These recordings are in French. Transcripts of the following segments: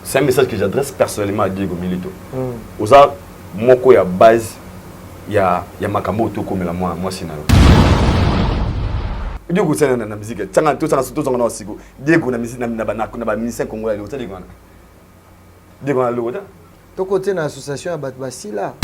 C'est un message que j'adresse personnellement à Diego Milito. Oza moko ya base ya makambo to komela moi sinayo. Diego c'est na musique. Tanga to na osigo. Diego na musique na ba musicien congolais o tali kwana. Diego na logo ta. To côté na association ya bat basila.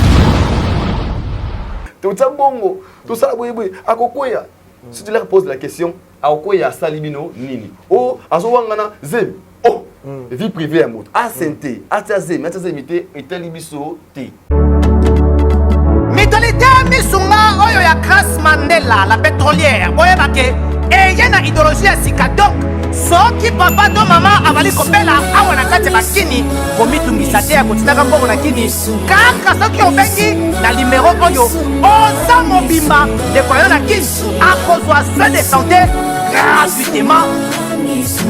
To tsabongo, to sala boyeboy akokoya. Si tu leur poses la question, akokoya salibino nini? Oh, azowangana zem. Oh, vie privée à mot. Asente, atazem, atazemité, etalibiso te. Mitolité misunga oyo ya Grace Mandela, la pétrolière. Oye bake, et y a une idéologie à sika. Donc, soki papa to maman avali kopela awa na kati bakini, komitungisa te ya kotinaka mbongo na kini. Kaka soki obengi na numéro oyo, oza mobimba de koyo na kini, akozwa soin de santé gratuitement.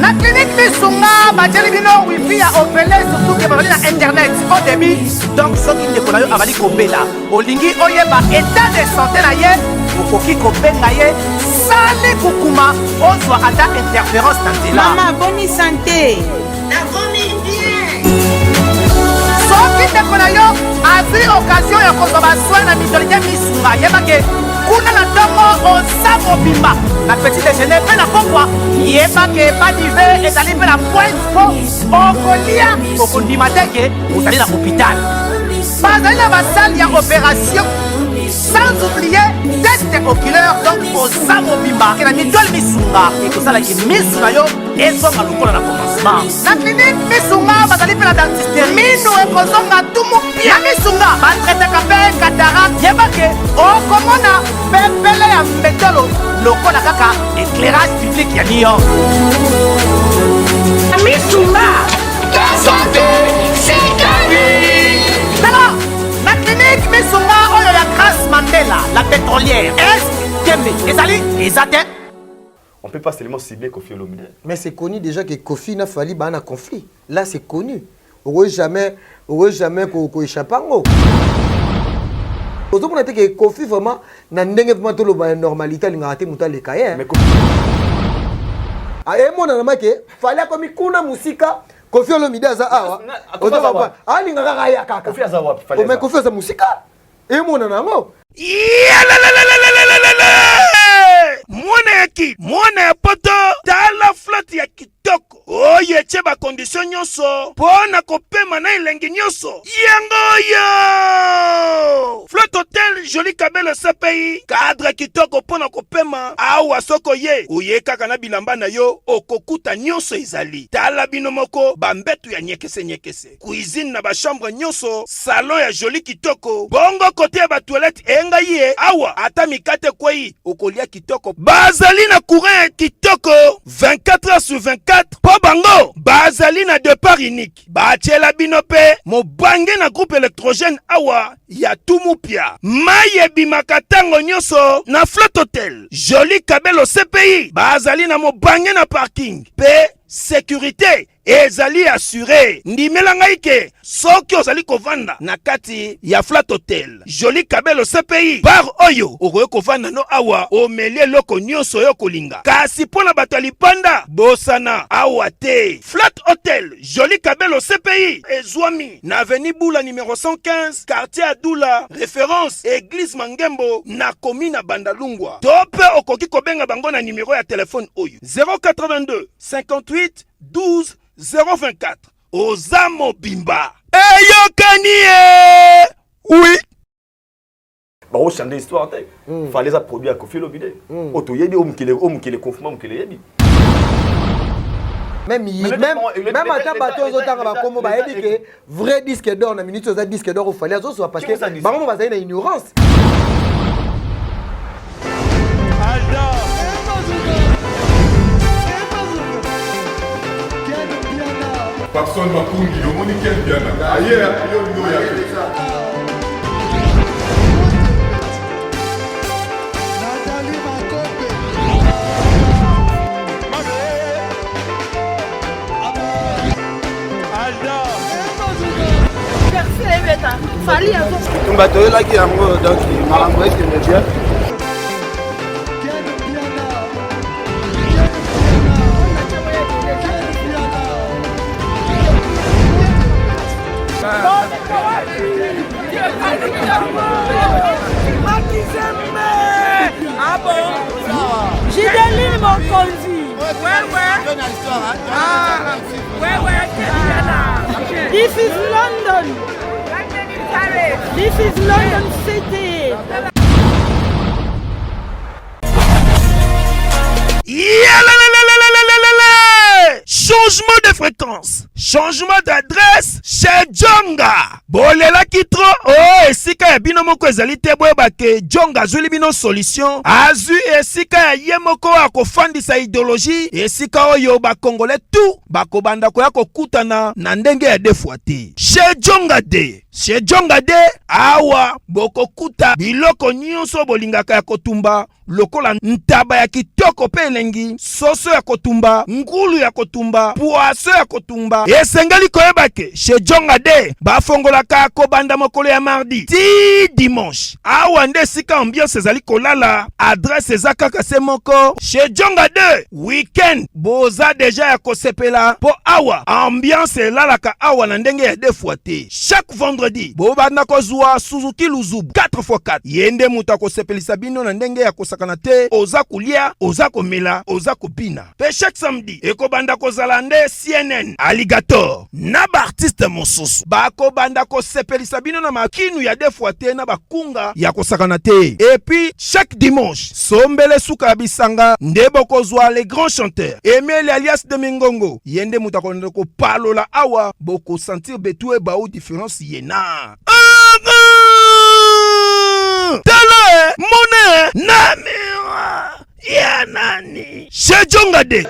La clinique Misunga, Bajelibino, Wi-Fi a opéré surtout que vous na internet au début. Donc, ce qui est pour nous, avali kopela. Olingi oyeba état de santé na ye, okoki kopenga ye, sale kukuma, ozwa ata interférence dans la. Maman, bonne santé. La famille bien. Ce qui est pour nous, a vu occasion de consommer soin na mitolité Misunga. Yebake, kuna na tongo osa mobimba. La petite déjeuner fait la pourquoi il est pas que pas d'hiver et d'aller faire la pointe pour okolia okondimateke vous allez à l'hôpital pas d'aller à la salle il y a opération sans oublier test oculaire donc au samobimba et la mitole misunga et tout ça là qui misuna yo et son à l'okola na commencement la clinique misunga va aller faire la dentiste mino et kozonga tout mon bien misunga va traiter capé cataracte yebake okomona pepele ya mbetolo lokola kaka éclairage public ya New York. Misunga, ta santé, c'est gagné. Alors, la clinique Misunga oyo ya Grace Mandela, la pétrolière. Est-ce que ezali ezate? On peut pas seulement cibler Kofi Olomide. Mais c'est connu déjà que Kofi n'a fallu un conflit. Là, c'est connu. On ne jamais qu'on échappe en haut. Vous avez que Kofi vraiment n'a pas de la normalité, il a raté le cas. Mais moi, je fallait que kuna musika Kofi Olomide aza awa. Ah, il ngaka kaka. Kofi azawa. Mais Kofi aza musika. Et moi, nango. Mwana ya poto tala flotte ya kitoko oyo eche ba condition nyonso pona kopema na elenge nyonso yangoyo Flotte Hotel Joli Kabelo CPI cadre kitoko pona kopema awa soko ye uye kaka na bilamba na yo okokuta nyonso ezali tala bino moko bambetu ya nyekese cuisine na ba chambre nyonso salon ya joli kitoko bongo kote ya ba toilette enga ye awa ata mikate kwei okolia kitoko bazali na courant kitoko 24 heures sur 24 po bango bazali na départ unique batiela bino pe mobange na groupe électrogène awa ya tumupia maye bimaka tango nyonso na Flotte Hotel Joli Kabelo CPI bazali na mobange na parking pe sécurité ezali assuré ndimela ngai ke soki ozali kovanda na kati ya Flotte Hotel Joli Kabelo CPI bar oyo okoki kovanda no awa omelie loko nyonso yo kolinga kasi mpona bato ya lipanda bosana awa te Flotte Hotel Joli Kabelo CPI ezwami na avenue Bula numéro 115 quartier Adoula référence église Mangembo na commune Bandalungwa to pe okoki kobenga bango na numéro ya telefone oyo 082 58 12 024 Ozamo Bimba Eyokanie. Oui. Bah, on chante l'histoire. Il fallait ça produire à Kofi Olomide. Auto yebi omkele confinement omkele yebi. Même attends bateau aux autres va comme bah dit que vrai disque d'or na minute aux disque d'or il fallait aux autres parce que bah on va ça une ignorance. Personne m'a connu, le monde est bien là. Ailleurs, il y a Fali à On va te là qui a donc malambo qui me bien. This is London. This is London City. Changement de fréquence, changement d'adresse chez Djonga. Bolela kitro, oh, esika ya bino moko ezali te boyeba ke Djonga azuli bino solution. Azu esika ya ye moko akofandisa idéologie, esika oyo bakongole tout bakobanda koya kokutana na ndenge ya defwa te. Chez Djonga de, chez Djonga de, awa bokokuta biloko nyonso bolingaka ya kotumba lokola ntaba ya kitoko pe elengi, soso ya kotumba, ngulu ya kotumba, poaso ya kotumba. Esengeli koyeba ke chez Djonga de bafongolaka kobanda mokolo ya mardi ti dimanche. Awa nde sika ambiance ezali kolala, adresse eza kaka se moko. Chez Djonga de weekend boza deja ya kosepela po awa ambiance elalaka awa na ndenge ya defwa te. Chaque vendredi bobanda kozwa Suzuki Luzubu 4x4 yende muta kosepelisa bino na ndenge ya kosakana te, oza kulia, oza komela, oza kopina. Pe chaque samedi ekobanda kozala nde CNN Alligator na ba artiste mosusu bakobanda kosepelisa bino na makinu ya defwa te na bakunga ya kosakana te. Et puis chaque dimanche sombele suka ya bisanga nde bokozwa les grands chanteurs Emile alias de Mingongo yende muta konde ko palola awa boko sentir betue ba ou différence yena. Tala mone namira ya nani chez Djonga de.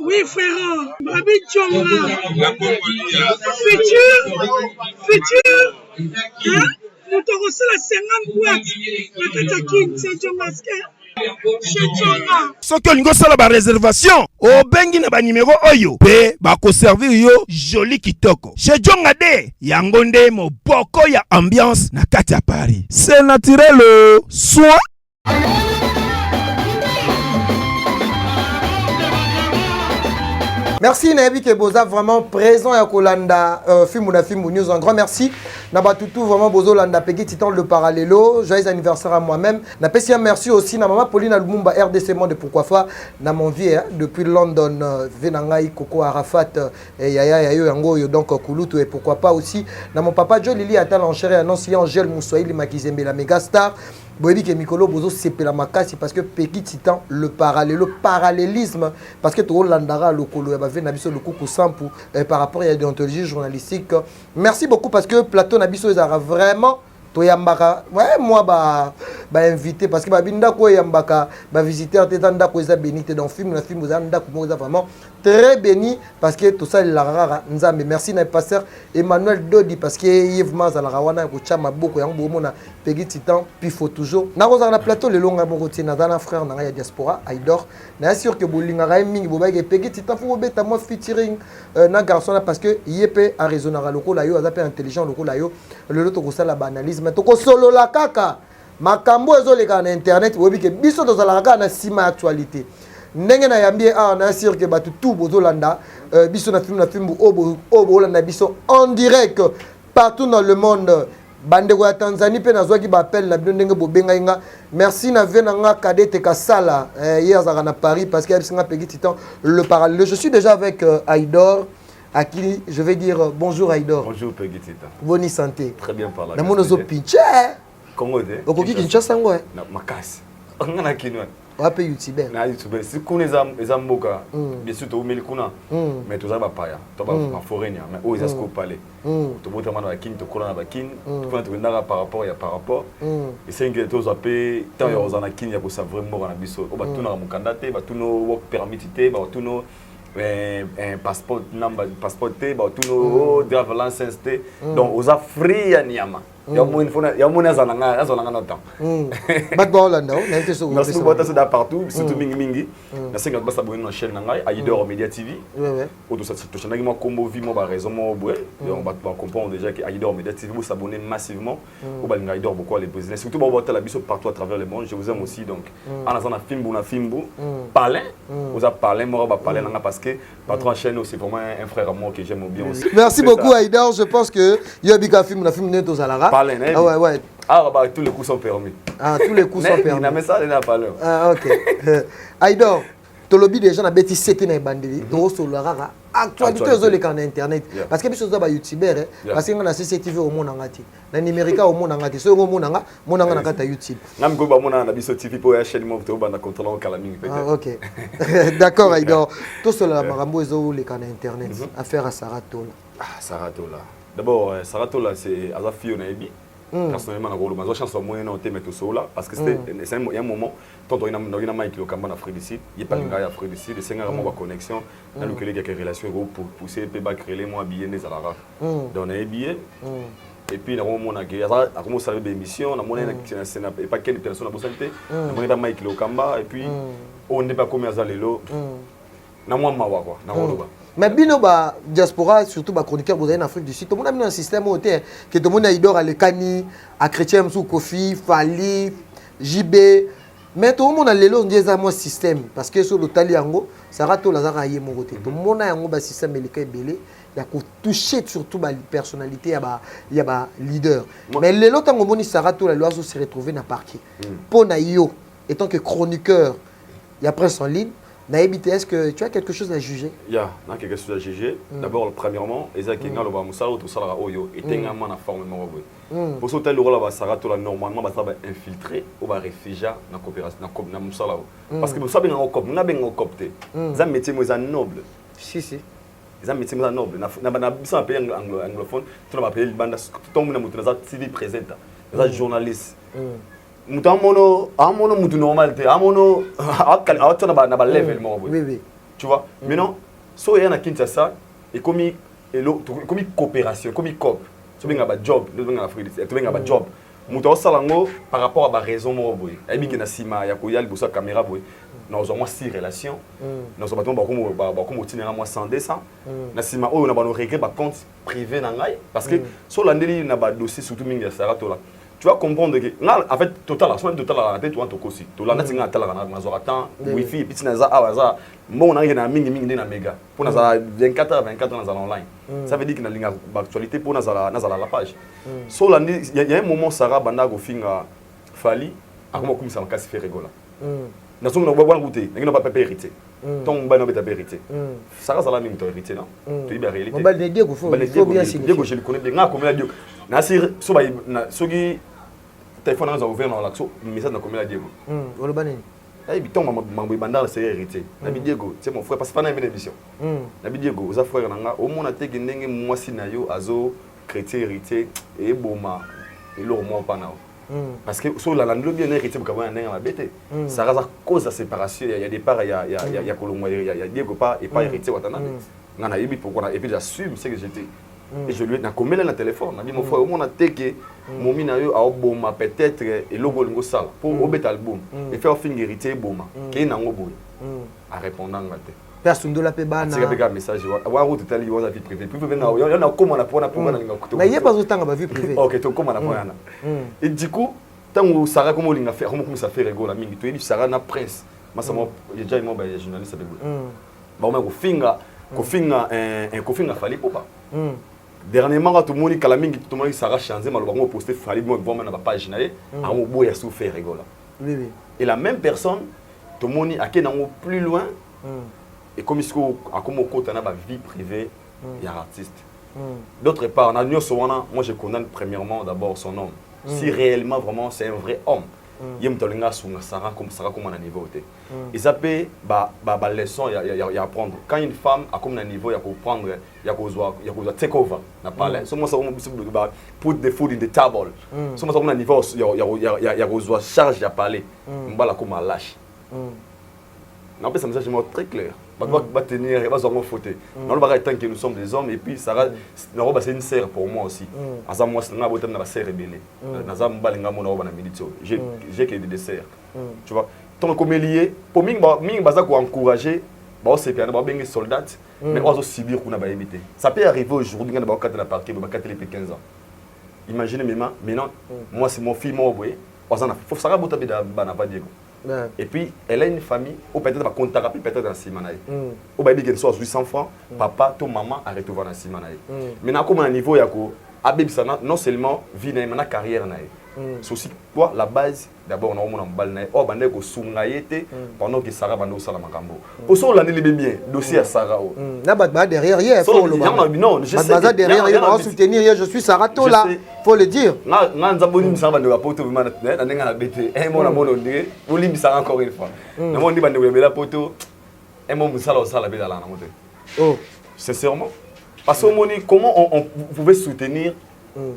Oui, frère. Babi Djonga. Futur. Hein? Nous te reçons la 50 boîtes. La Katakin, c'est Djonga. Soki olingo sala ba réservation obengi na ba numéro oyo pe bako servir yo joli kitoko. Chez Djonga de yango nde moboko ya ambiance na kati ya Paris. C'est naturel soin. Merci Nabi Keboza, vraiment présent à Kolanda, film news, un grand merci. Nabatoutou, vraiment Bozo Landa, Peggy Titan le parallélo, joyeux anniversaire à moi-même. Napesi un merci aussi na maman Pauline Lumumba RDC Monde pourquoi pas na mon vie depuis London Venangai Coco Arafat et Yaya Yayo Yango donc Kulutu et pourquoi pas aussi na mon papa Joe Lili Atal Enchéré annoncé Angèle Moussoïli Makizembe la méga star. Boyebi ke Mikolo Bozo sepela makasi parce que Peggy Titan le parallélisme parce que to landara lokolo ya ba ve na biso le kuku sampu par rapport à la déontologie journalistique. Merci beaucoup parce que plateau na biso ezara vraiment to yambaka ouais moi ba invité parce que ba binda ko yambaka ba visiteur tetanda ko eza béni te dans film za ndako mo eza vraiment très béni parce que tout ça la rara nzambe. Merci na pasteur Emmanuel Dodi parce que Yves Maza la rawana ko chama boko yango mona Peggy Titan puis faut toujours na roza na plateau le longa mo rotie na dana frère na ya diaspora Aidor na sûr que bolinga ra mingi bo ba ke Peggy Titan faut beta mo featuring na garçon parce que yepé a raisonnera loko la yo azape intelligent loko la yo le loto ko sala banalisme toko solo la kaka makambo ezoleka na internet bobi ke biso tozala kaka na sima actualité ndenge na yambi na sûr que batu tout bozolanda biso na film obo landa biso en direct partout dans le monde bandeko ya Tanzanie pe nazwaki ba appel na bino ndenge bobenga inga merci na venanga Kadete Kasala hier zaka na Paris parce qu'il y a bisinga Peggy Titan le parallèle. Je suis déjà avec Aidor à qui je vais dire bonjour Aidor. Bonjour Peggy Titan. Bonne santé. Très bien par là. Na mono zo pinche. Congo de. Okoki Kinshasa ngo na makasi. Ngana kinwa. Wape YouTuber. Na YouTuber. Si kuna eza mboka bien sûr to umeli kuna. Mais to za ba paya. To ba forenia mais o ezasko parler. To bota mana ba kin to kola na ba kin. To fana to ndara par rapport ya par rapport. Et c'est que to za pe tant ya ozana kin ya ko sa vraiment na biso. O ba tuna na mukanda te, ba tuno work permit te, ba tuno un passeport number passeport te, ba tuno driver license te. Donc oza free ya niama. Ya mona azalanga na temps. Bat ba Hollanda, na été so. Merci beaucoup ça da partout, surtout mingi. Na senga ba s'abonner na chaîne ngai Aidor Media TV. Ouais. Auto ça to chana ma combo vi mo ba raison mo boé. On va comprendre déjà que Aidor Media TV vous s'abonner massivement. Au ba ngai Aidor beaucoup les business. Surtout ba boîte la biso partout à travers le monde. Je vous aime aussi donc. En azana film bu parler. Vous a parlé moi ba parler nanga parce que patron chaîne c'est vraiment un frère à moi que j'aime bien aussi. Merci beaucoup Aidor, je pense que Yobika film na film neto zalara. Ah ouais. Ah bah tous les coups sont permis. Ah tous les coups sont permis. Na mais ça il n'a pas l'heure. Ah OK. Aidor, tolobi déjà na beti sete na bandeli to solo rara actualité aux les en internet parce que biso ba youtubeur parce que na CCTV au monde ngati na numérique au monde ngati so ngo monanga na kata YouTube ngam ko ba mona na biso TV po ya chaîne mo to ba na contrôler kala mingi peut-être OK d'accord Aïdor to solo la marambo ezo les en internet affaire à Saratola Saratola d'abord Saratola c'est Aza Fio na Ebi personnellement na rolo mazo chance moyen na te mettre sola parce que c'est un moment tant on a Mike le Kamba na Frédicide il pas ngaya Frédicide c'est un moment connexion na le collègue qui relation pour pousser pe ba créer moi bien des alara donc na billet et puis na moment na que a commencé à faire émission na monnaie na scène et pas quelle personne a besoin na monnaie pas Mike le Kamba et puis on n'est pas comme à lelo na moi mawa quoi na rolo ba. Mais bino ba diaspora surtout ba chroniqueur vous en Afrique du Sud tout le monde a mis un système au terre que tout le monde a idore à lekani à chrétien sous Kofi Fali JB mais tout le monde a lelo ndeza moi système parce que sur le taliango ça rate la zara yé mon côté tout le monde a yango ba système belé belé il y a ko toucher surtout ba personnalité il y a ba leader mais lelo tango moni ça rate la loi se retrouver na parquet pour na yo étant que chroniqueur il y a presse en ligne. Est-ce que tu as quelque chose à juger? Il y a quelque chose à juger. D'abord, premièrement, Ezaki Ngalo ba musalo to sala oyo etenga na forme moko. Pour ce tel rôle ba sarato la normalement ba ça va infiltrer ou ba réfugier na coopération na musalo. Parce que vous savez en cop, na ben en copté. Ça métier moi noble. Si. Ça métier moi noble. Na bisa pays anglophone, tu na pays banda tout monde na mutu na TV présente. Na journaliste. Amono mutu normal te amono atona ba level mo oui tu vois maintenant so yana Kinshasa et comme coopération comme cop so benga ba job no benga Afrique to benga ba job mutu osalango par rapport à ba raison mo boy ebi ke na sima ya ko yali bosa caméra boy nous avons si relation nous avons ba comme tinera moi 100 200 na sima oyo na ba no regret ba compte privé na ngai parce que so landeli na ba dossier surtout mingi ya Saratola. Tu vas comprendre que en fait total la total la tête toi to kosi to la natinga tala na zo atan wifi puis na za awaza mon na mingi na mega pour na za 24h na za online ça veut dire que na linga actualité pour na za la page so la il y a un moment Sarah banda go finga Fali akoma kumisa makasi fait rigola na so na bwa ngute ngina pas hérité ton ba no beta hérité Sarah sala mingi to hérité non to iba réalité on va le dire faut bien signifier Diego je le connais bien comme la Diego na sir so ba na sogi téléphone a ouvert dans l'action message na comme la Diego wala banini ay biton mambo bandala c'est hérité na Diego c'est mon frère parce que pas na une émission na Diego oza frère nanga au monde ateki ndenge mwasi na yo azo chrétien hérité et boma et lo mo pa na parce que sur la lande bien hérité pour avoir un ndenge la bête ça rasa cause de séparation il y a des parts il y a Kolongo il y a Diego pas et pas hérité watana ngana yebi pourquoi et puis j'assume c'est que j'étais et je lui ai commis le téléphone na dit mon frère au monde ateki momi na yo a boma peut-être et logo lingo sala pour obet album et faire fin hérité boma ke na ngo boy a répondre ngate personne de la pe bana c'est un message wa route tali wa vie privée puis venir il y en a comment on a pour na linga kuto mais il y a pas autant ba vie privée OK to comment on a et du coup tango Sarah comment linga faire comment ça fait rigola mingi to Sarah na prince masamo il déjà moi ba journaliste be ba on ko finga un fali popa dernièrement tout le monde kala mingi tout le monde Sarah changé mal ba poster fali moi vraiment na ba page na ye a mo boya sou faire rigola oui et la même personne tout le monde a qui nango plus loin et comme il a comme au côté na ba vie privée et artiste d'autre part na moi je connais premièrement d'abord son homme si réellement vraiment c'est un vrai homme yem tolinga sunga Sarah comme un niveau té et ça peut ba leçon il y a apprendre quand une femme a comme un niveau il y a comprendre il y a take over na parler so moi ça ba put the food in the table so moi ça un niveau il y a charge ya parler mbala comme lâche non mais ça message très clair va tenir va s'en fouter non le tant que nous sommes des hommes et puis Sarah non c'est une sœur pour moi aussi asa moi c'est na botem na sœur rebelle na za mbalinga mona ba na milito j'ai que des sœurs tu vois tant comme lié pour ming baza ko encourager ba c'est bien ba bengi soldat mais ozo subir kuna ba éviter ça peut arriver aujourd'hui ngana ba quatre la parquet ba quatre les 15 ans imaginez maintenant moi c'est mon fils moi boy ozana faut Sarah botabe da bana pas Diego. Et puis, elle a une famille, ou peut-être va compter peut-être dans Simanaï. Ou bien, il y a 800 francs, papa, ton maman a retrouvé dans Simanaï. Maintenant, comme un niveau, il y a non seulement vie, mais carrière. C'est aussi quoi la base. D'abord, on a un balnaï. Oh, bandé ko sungaïete pendant que Sarah bando sala makambo. Pour ça, on l'a dit bien. Dossier à Sarah. Na badba derrière hier. Non, je sais. Badba derrière hier, on va soutenir hier. Je suis Sarah Tola. Faut le dire. Nga nzamboni misanga bando poto vraiment na nenga na bete. Eh mon amour ndé. Oli misanga encore une fois. Na mon ndi bando bela poto. Eh mon musala au sala bela na moté. Oh, sincèrement. Parce que comment on pouvait soutenir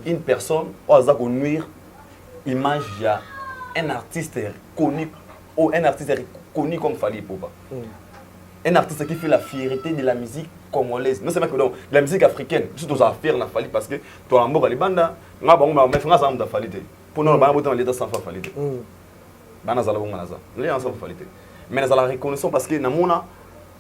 une personne au hasard qu'on nuire image il y a un artiste connu ou un artiste connu comme Fally Ipupa. Un artiste qui fait la fierté de la musique congolaise. Non seulement que de la musique africaine, surtout aux affaires na Fally parce que toi en bas les bandes, nga ba mais franga ça de Fally. Pour nous ba botan l'état sans Fally. Bana zala bonga naza. Les ensemble Fally. Mais na la reconnaissance parce que na mona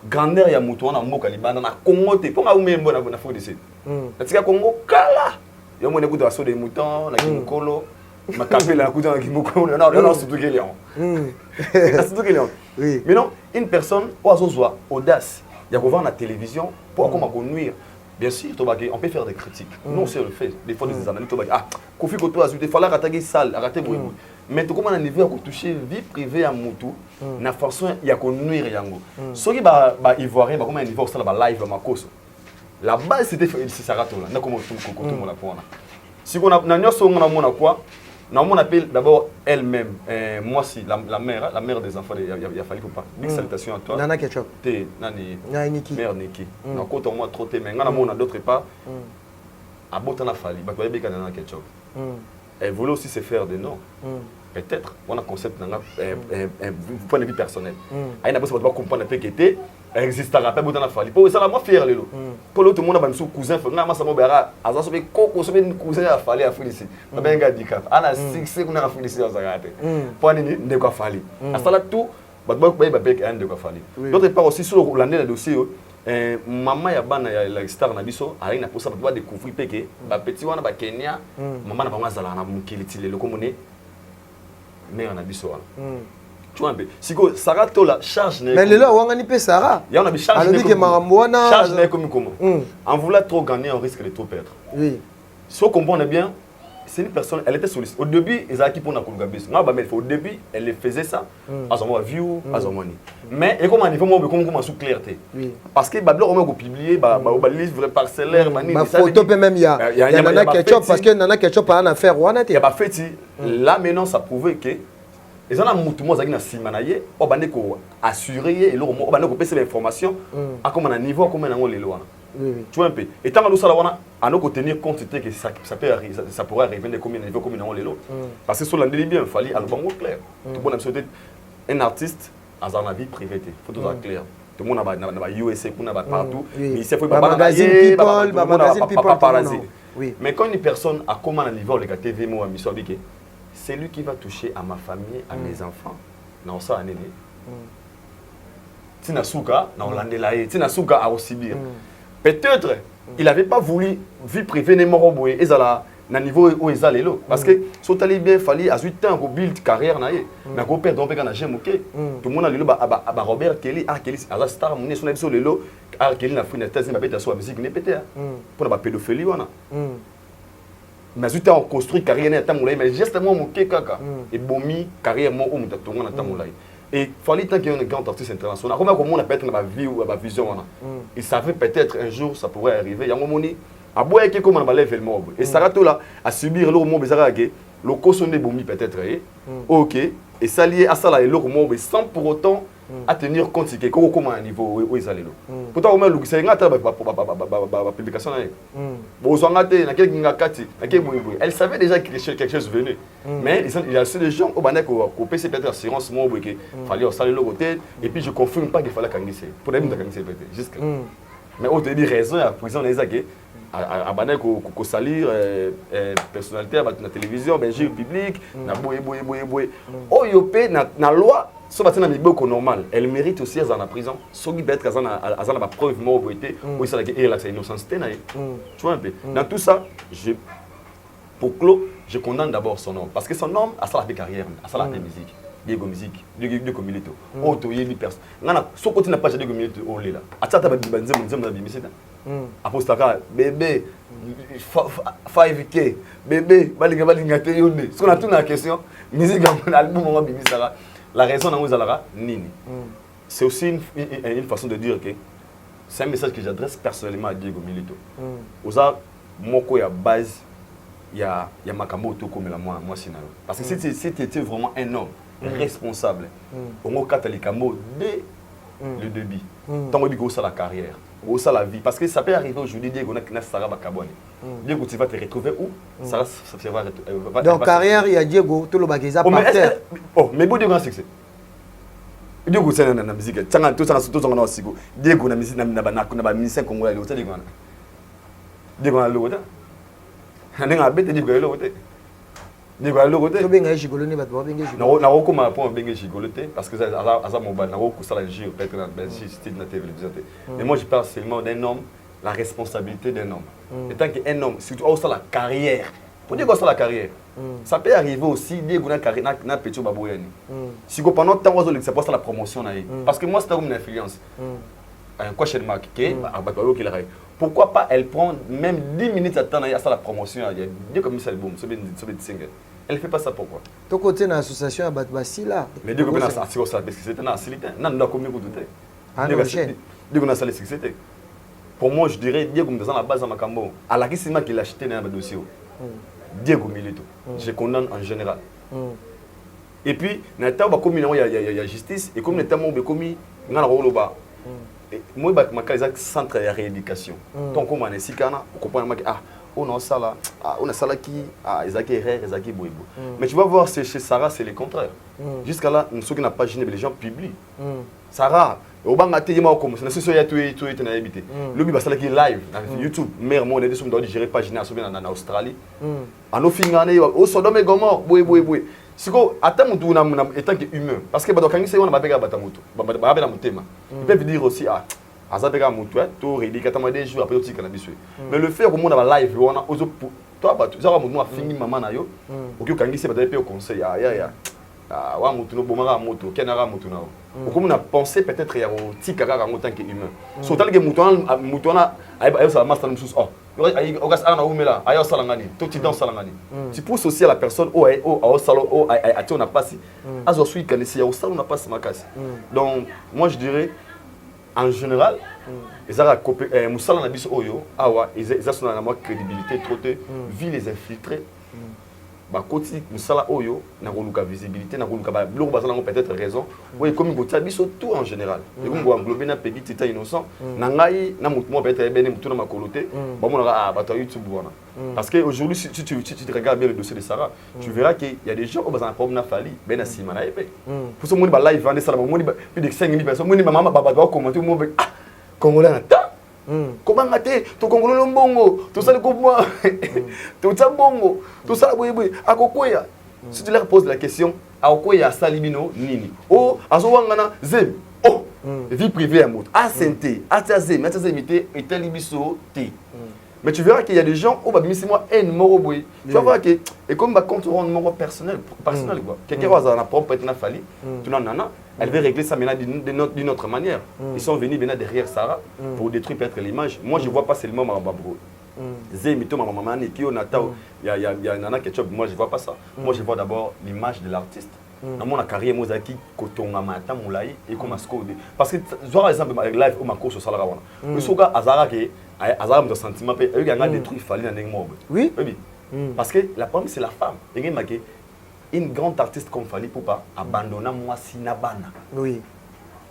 grandeur ya mutu wana mboka libanda na Congo te ponga umembo na fo de c'est. Na tika Congo kala. Yo mona kuta so de mouton na kimokolo. Ma capelle la cousin qui moko non surtout que Léon. Surtout que Léon. Oui. Mais non, une personne oiseau audace. Il y a qu'on voir la télévision pour comment conduire. Bien sûr, on peut faire des critiques. Non, c'est le fait. Des fois des analyses ah, Kofi Koto a il fallait attaquer salle, arrêter bruit. Mais comment on a niveau à toucher vie privée à Moutou, na façon il y a qu'on nuire yango. Ce qui ba ivoirien ba comment un niveau ça la live ma cause. La base c'était Sarah Tola. Na comment tout mon la pour. Si on a nyoso on a quoi? Non, on appelle d'abord elle-même, moi si, la mère des enfants, il a fallu pas. Big salutation à toi. Nana Ketchup. T'es Nani. Niki. Mère Niki. Donc quand on m'a trop mais on a d'autres pas. À Botana Fally, bah toi bien Nana Ketchup. Elle voulait aussi se faire des noms. Peut-être, on a un concept d'un point de vue personnel. Il n'a pas comprendre un peu qui était. Elle existera pas Botana Fally. Pour ça, moi fier le. Pour l'autre monde, on a un cousin. Moi, ça m'a béra. Asa sobe koko sobe cousin à Fally à Félicie. Ma ben gars dit cap. Ana six qu'on a Félicie dans Zagate. Pour ni de quoi Fally. À ça là tout, bah bah de quoi Fally. D'autre part aussi sur l'année le dossier. Maman ya bana ya la star na biso ali na posa ba découvrir peke ba petit wana ba Kenya maman na bango zala na mukiliti le komone mère na biso wana. Tu vois un peu. Si go Sarah Tola charge ne. Mais le là on a ni pe Sarah. Il y en a charge. Alors dit que Maramboana charge ne comme comment. En voulant trop gagner on risque de trop perdre. Oui. Si on comprend bien, c'est une personne, elle était sollicitée. Au début, ils avaient pour Nakungabis. Au début, elle faisait ça. À son view, à son money. Mais et comment niveau moi comment sous clarté. Parce que Bablo on a publié ba liste vrai parcellaire ma photo peut même il y a Nana Ketchup parce que Nana Ketchup a une affaire wana te. Il y a pas fait là maintenant ça prouvait que ils ont mutu mo zaki na simanaye o bande ko assurer et le o bande ko pesa l'information à comment na niveau comment na ngolelo wana. Tu vois un peu. Et tant que nous allons à nous tenir compte que ça peut arriver, ça pourrait arriver de combien de niveaux comme dans les lots. Parce que sur l'année bien, il fallait à bon clair. Tout le monde a un artiste dans la vie privée. Il faut tout être clair. Tout le monde a USA, tout le monde a partout. Mais il faut pas magazine people, mais quand une personne a comment à niveau de la TV, moi, c'est lui qui va toucher à ma famille, à mes enfants. Non, ça, année. Tinasuka, na Hollandais, Tinasuka a aussi bien. Peut-être il n'avait pas voulu vie privée ne moroboué et ça na niveau où ils allaient là parce que si tu bien fallu à 8 ans pour build carrière na ye na ko perdre on peut kana j'aime OK tout le monde a lu ba Robert Kelly Kelly à star mon son épisode lelo Kelly na fine thèse na péter sur musique ne péter pour la pédophilie wana mais 8 ans construit carrière na tamulai mais justement mon kaka et bomi carrière mo o mutatonga na tamulai. Et il fallait qu'il y ait un grand artiste international. Comment on a peut-être ma vie ou ma vision. Il savait peut-être un jour ça pourrait arriver. Il y a un moment où à boire qui comme on a levé le mot. Et Sarah Tola à subir le mot bizarre le caution des bombes peut-être. OK. Et ça lié à ça là et le mot sans pour autant à tenir compte que comment un niveau où ils allaient là. Pourtant au moins le c'est ngata publication là. Bon so ngata na quelqu'un ngakati na quelqu'un elle savait déjà que quelque chose venait. Mais il y a aussi des gens au banek au PC peut-être assurance moi que fallait saler le côté et puis je confirme pas qu'il fallait kangisser. Pour même de kangisser peut-être jusqu'à. Mais on te dit raison à prison les aguets à banek au salir personnalité à la télévision Belgique public na boye oh yopé na loi sauf que c'est normal. Elle mérite aussi à la prison. Ce qui peut être à la preuve mort été où ça et la innocence tu vois un peu. Dans tout ça, pour clore, je condamne d'abord son nom parce que son nom a ça la carrière, a ça la musique. Diego musique, Diego Milito. Auto yebi personne. Ngana so côté n'a pas Diego Milito on là. Atata ba dibanze munzem na bimiseta. apostaka bébé 5K bébé balinga te yonde ce qu'on a tout la question musique album on bimisaka la raison dans ozalaka nini c'est aussi une façon de dire que c'est un message que j'adresse personnellement à Diego Milito oza moko ya base ya makambo to comme la moi sinalo parce que si tu étais vraiment un homme responsable on catholique mot dès le début tant on dit que ça la carrière ou ça la vie parce que ça peut arriver aujourd'hui Diego na Sarah Bakabone Diego tu vas te retrouver où ça va donc carrière il y a Diego tout le bagage mais bon Diego a succès Diego c'est na musique tanga tout ça na osigo Diego na musique na musicien congolais le Diego na Diego na logo ndinga bete Diego na logo Diego na logo to benga jigolo ne bato benga jigolo na okoma point benga jigolo parce que ça mobile na ko ça la jure peut-être na style na télévision mais moi je parle seulement d'un homme la responsabilité d'un homme étant qu'un homme surtout au ça la carrière pour dire quoi ça la carrière ça peut arriver aussi Diego na carrière na petit baboyani si go pendant temps ozo c'est pas ça la promotion na parce que moi c'est comme une influence un question marque que abatalo qui la pourquoi pas elle prend même 10 minutes à temps à ça la promotion Dieu comme ça album c'est bien single elle fait pas ça pourquoi to côté na association abat basila mais Dieu comme ça parce que c'était na facilité nan da comme écouter Dieu na ça c'était pour moi je dirais Dieu comme dans la base à makambo à la question qu'il a acheté dans le dossier Diego Milito je condamne en général et puis na ta ba comme il y a justice et comme l'état mo be commis ngana ko loba moi je suis centre de rééducation donc comme on est ici on comprend on a ça là on a ça là qui Isaac erreur Isaac boibo mais tu vas voir chez Sarah c'est le contraire jusqu'à là nous ceux qui n'a pas gêné les gens publient Sarah au banga te yema comme ça c'est ya tout na habité le bi basala qui live na YouTube mère mon des doit gérer page na so bien en Australie en ofingane au Sodome et Gomorrhe boy siko ata mutu na étant que humain parce que bato kangisa yona babeka bata mutu ba na mutema ils peuvent dire aussi azabeka mutu to rédika tama des jours après otika na biso mais le fait que monde ba live wana ozo toi bato za mutu na fingi mama na yo oki kangisa bata pe au conseil ya wa mutu no bomaka mutu kenara mutu na comme on a pensé peut-être ya otika kaka en tant que humain so tal que mutu na ayo ça master musu ogas ana umela ayo salangani to ti dans salangani tu pousses aussi à la personne au salon a on a passé azo sui kanisi au salon on a passé makasi donc moi je dirais en général ils ont copié musala na biso oyo awa ils ont na moi crédibilité trop vu les infiltrés ba koti musala oyo na koluka visibilité na koluka ba blog bazana peut-être raison oui comme ngota biso tout en général et comme englober na petit tita innocent na ngai na mutu mo peut-être bene mutu na makolote ba mona ba to YouTube wana parce que aujourd'hui si tu regardes bien le dossier de Sarah tu verras qu'il y a des gens qui bazana problème na fali ben na sima na ebe pour ce monde ba live vendre ça ba moni plus de 5000 personnes moni maman ba commenter mo congolais na ta comment ngate to kongolo mbongo to sali ko moi to tsambongo to sala boyeboy akokoya si tu leur poses la question akokoya salibino nini azo wangana zem vie privée à moto santé atazem atazemité etalibiso te mais tu verras qu'il y a des gens ba bimisi moi un numéro boy tu vas voir que et comme ba compte rendre numéro personnel quoi quelqu'un va na propre être na fali tu nana elle veut régler ça maintenant d'une autre manière. Ils sont venus maintenant derrière Sarah pour détruire peut-être l'image. Moi, je ne vois pas seulement Marababro. Zemito, ma maman, Nikio, Natao, il y a Nana Ketchup. Moi, je ne vois pas ça. Moi, je vois d'abord l'image de l'artiste. Dans mon carrière, Mozaki, Kotonga, Mata, Moulaï, et comme Ascode. Parce que, par exemple, avec live, au Mako, sur Salara. Le Soga, Azara, Azara, mon sentiment, il y a détruit, il fallait un mob. Oui. Parce que la première, c'est la femme. Une grande artiste comme Fally Poupa abandonna moi sinabana. Oui.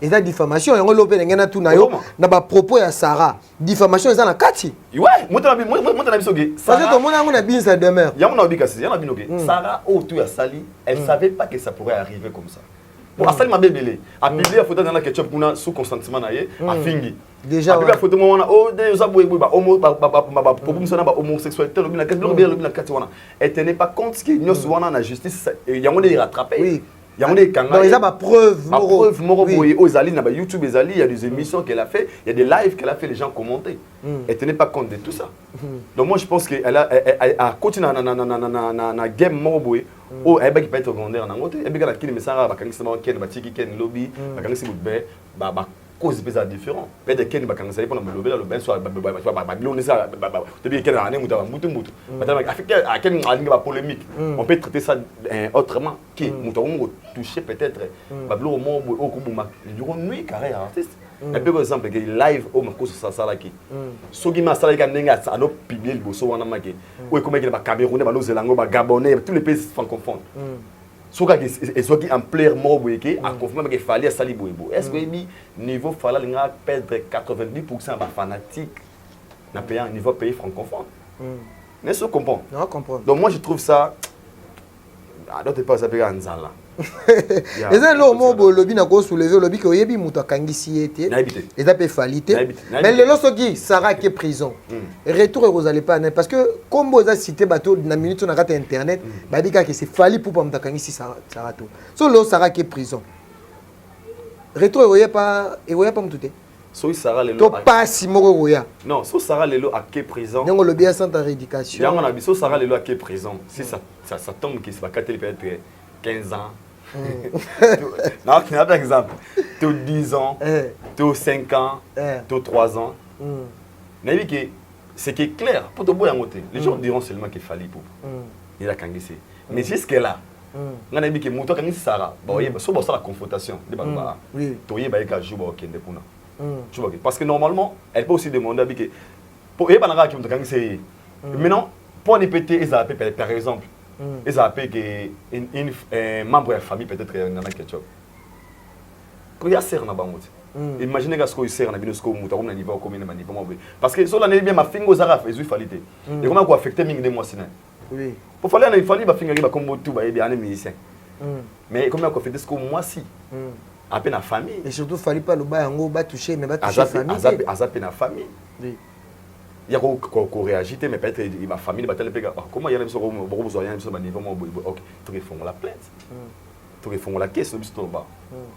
Et la diffamation, on l'a fait dans tout nayo, na ba propos ya Sarah. Diffamation est dans la kati. Ouais, moi na bisoge. Parce que mon on a bien ça demeure. Ya mon obi kasi, ya na binoge. Sarah autour ya Sali, elle savait pas que ça pourrait arriver comme ça. Pour Asali ma bébélé, a publié la photo dans la ketchup kuna sous consentement na ye, a fingi. Déjà. La photo mo wana de za boy ba homo ba problème ça na ba homosexualité lobi na kati wana. Elle tenait pas compte que nyos wana na justice ya ngone rattraper. Oui. Il y a des canaux. Donc, il y a ma preuve. Ma preuve, aux Zali, YouTube, il y a des émissions qu'elle a fait, il y a des lives qu'elle a fait, les gens commentaient. Elle ne tenait pas compte de tout ça. Donc, moi, je pense qu'elle a continué à game Moroboy, où elle peut être secondaire. Elle peut être qui me sera, elle peut être lobby, elle peut être cause pesa différent peut-être ken bakanga ça pour me lobela le ben soit babilon ça depuis ken année muta mutu africain à ken alinga ba polémique on peut traiter ça autrement qui muta on toucher peut-être babilon mo au kubuma durant nuit carré artiste et par exemple que live au mako ça là qui soki ma sala ka nenga ça no publier liboso wana make ou comme que ba Camerounais ba no Zelango ba Gabonais tous les pays francophones soka que soki en plaire mo boyeke a confirmer que fallait sali boyebo est-ce que niveau fala linga perdre 90% ba fanatique na pays un niveau pays francophone n'est-ce comprend non comprendre donc moi je trouve ça d'autres pas ça peut nzala et ça le mot lobby na ko soulever lobby que yebi muto kangisi ete et ça peut faliter mais le losoki Sarah qui est prison retour vous allez pas parce que comme vous avez cité bateau na minute on a raté internet ba dit que c'est fali pour pas mutakangisi Sarah to so le Sarah qui est prison retour vous pas mututé so Sarah le to pas si moko roya non so Sarah le a qui prison nngo lobby à centre rééducation yango na biso Sarah le a qui prison si ça tombe qui va capter peut-être 15 ans. Non, par exemple, tu as 10 ans, tu as 5 ans, tu as 3 ans. Ce qui est clair, pour te voir, les gens diront seulement qu'il fallait pour. Il a kangissé. Mais jusque-là, on a dit que mon temps kangissé Sarah, c'est la confrontation. Parce que normalement, elle peut aussi demander que pour les gens qui ont kangissé. Maintenant, pour les péter, par exemple, ils appellent qu'un membre de la famille peut-être dans la question. Quand il y a serre dans le imaginez que ce qu'il sert dans le niveau combien de niveau parce que si on a bien ma finger aux arabes, ils ont fallu. Et comment quoi affecter ming de moi sinon. Oui. Pour faire il fallait ma finger comme tout va bien les musiciens. Mais comment quoi affecter ce que moi si. À peine la famille. Et surtout fallait pas le bas en haut bas toucher mais pas toucher la famille. À peine la famille. Oui. Il y a qu'on réagit, mais peut-être ma famille va tellement comment il y a des choses beaucoup besoin de niveau ok tout font la plainte tout font la caisse le bas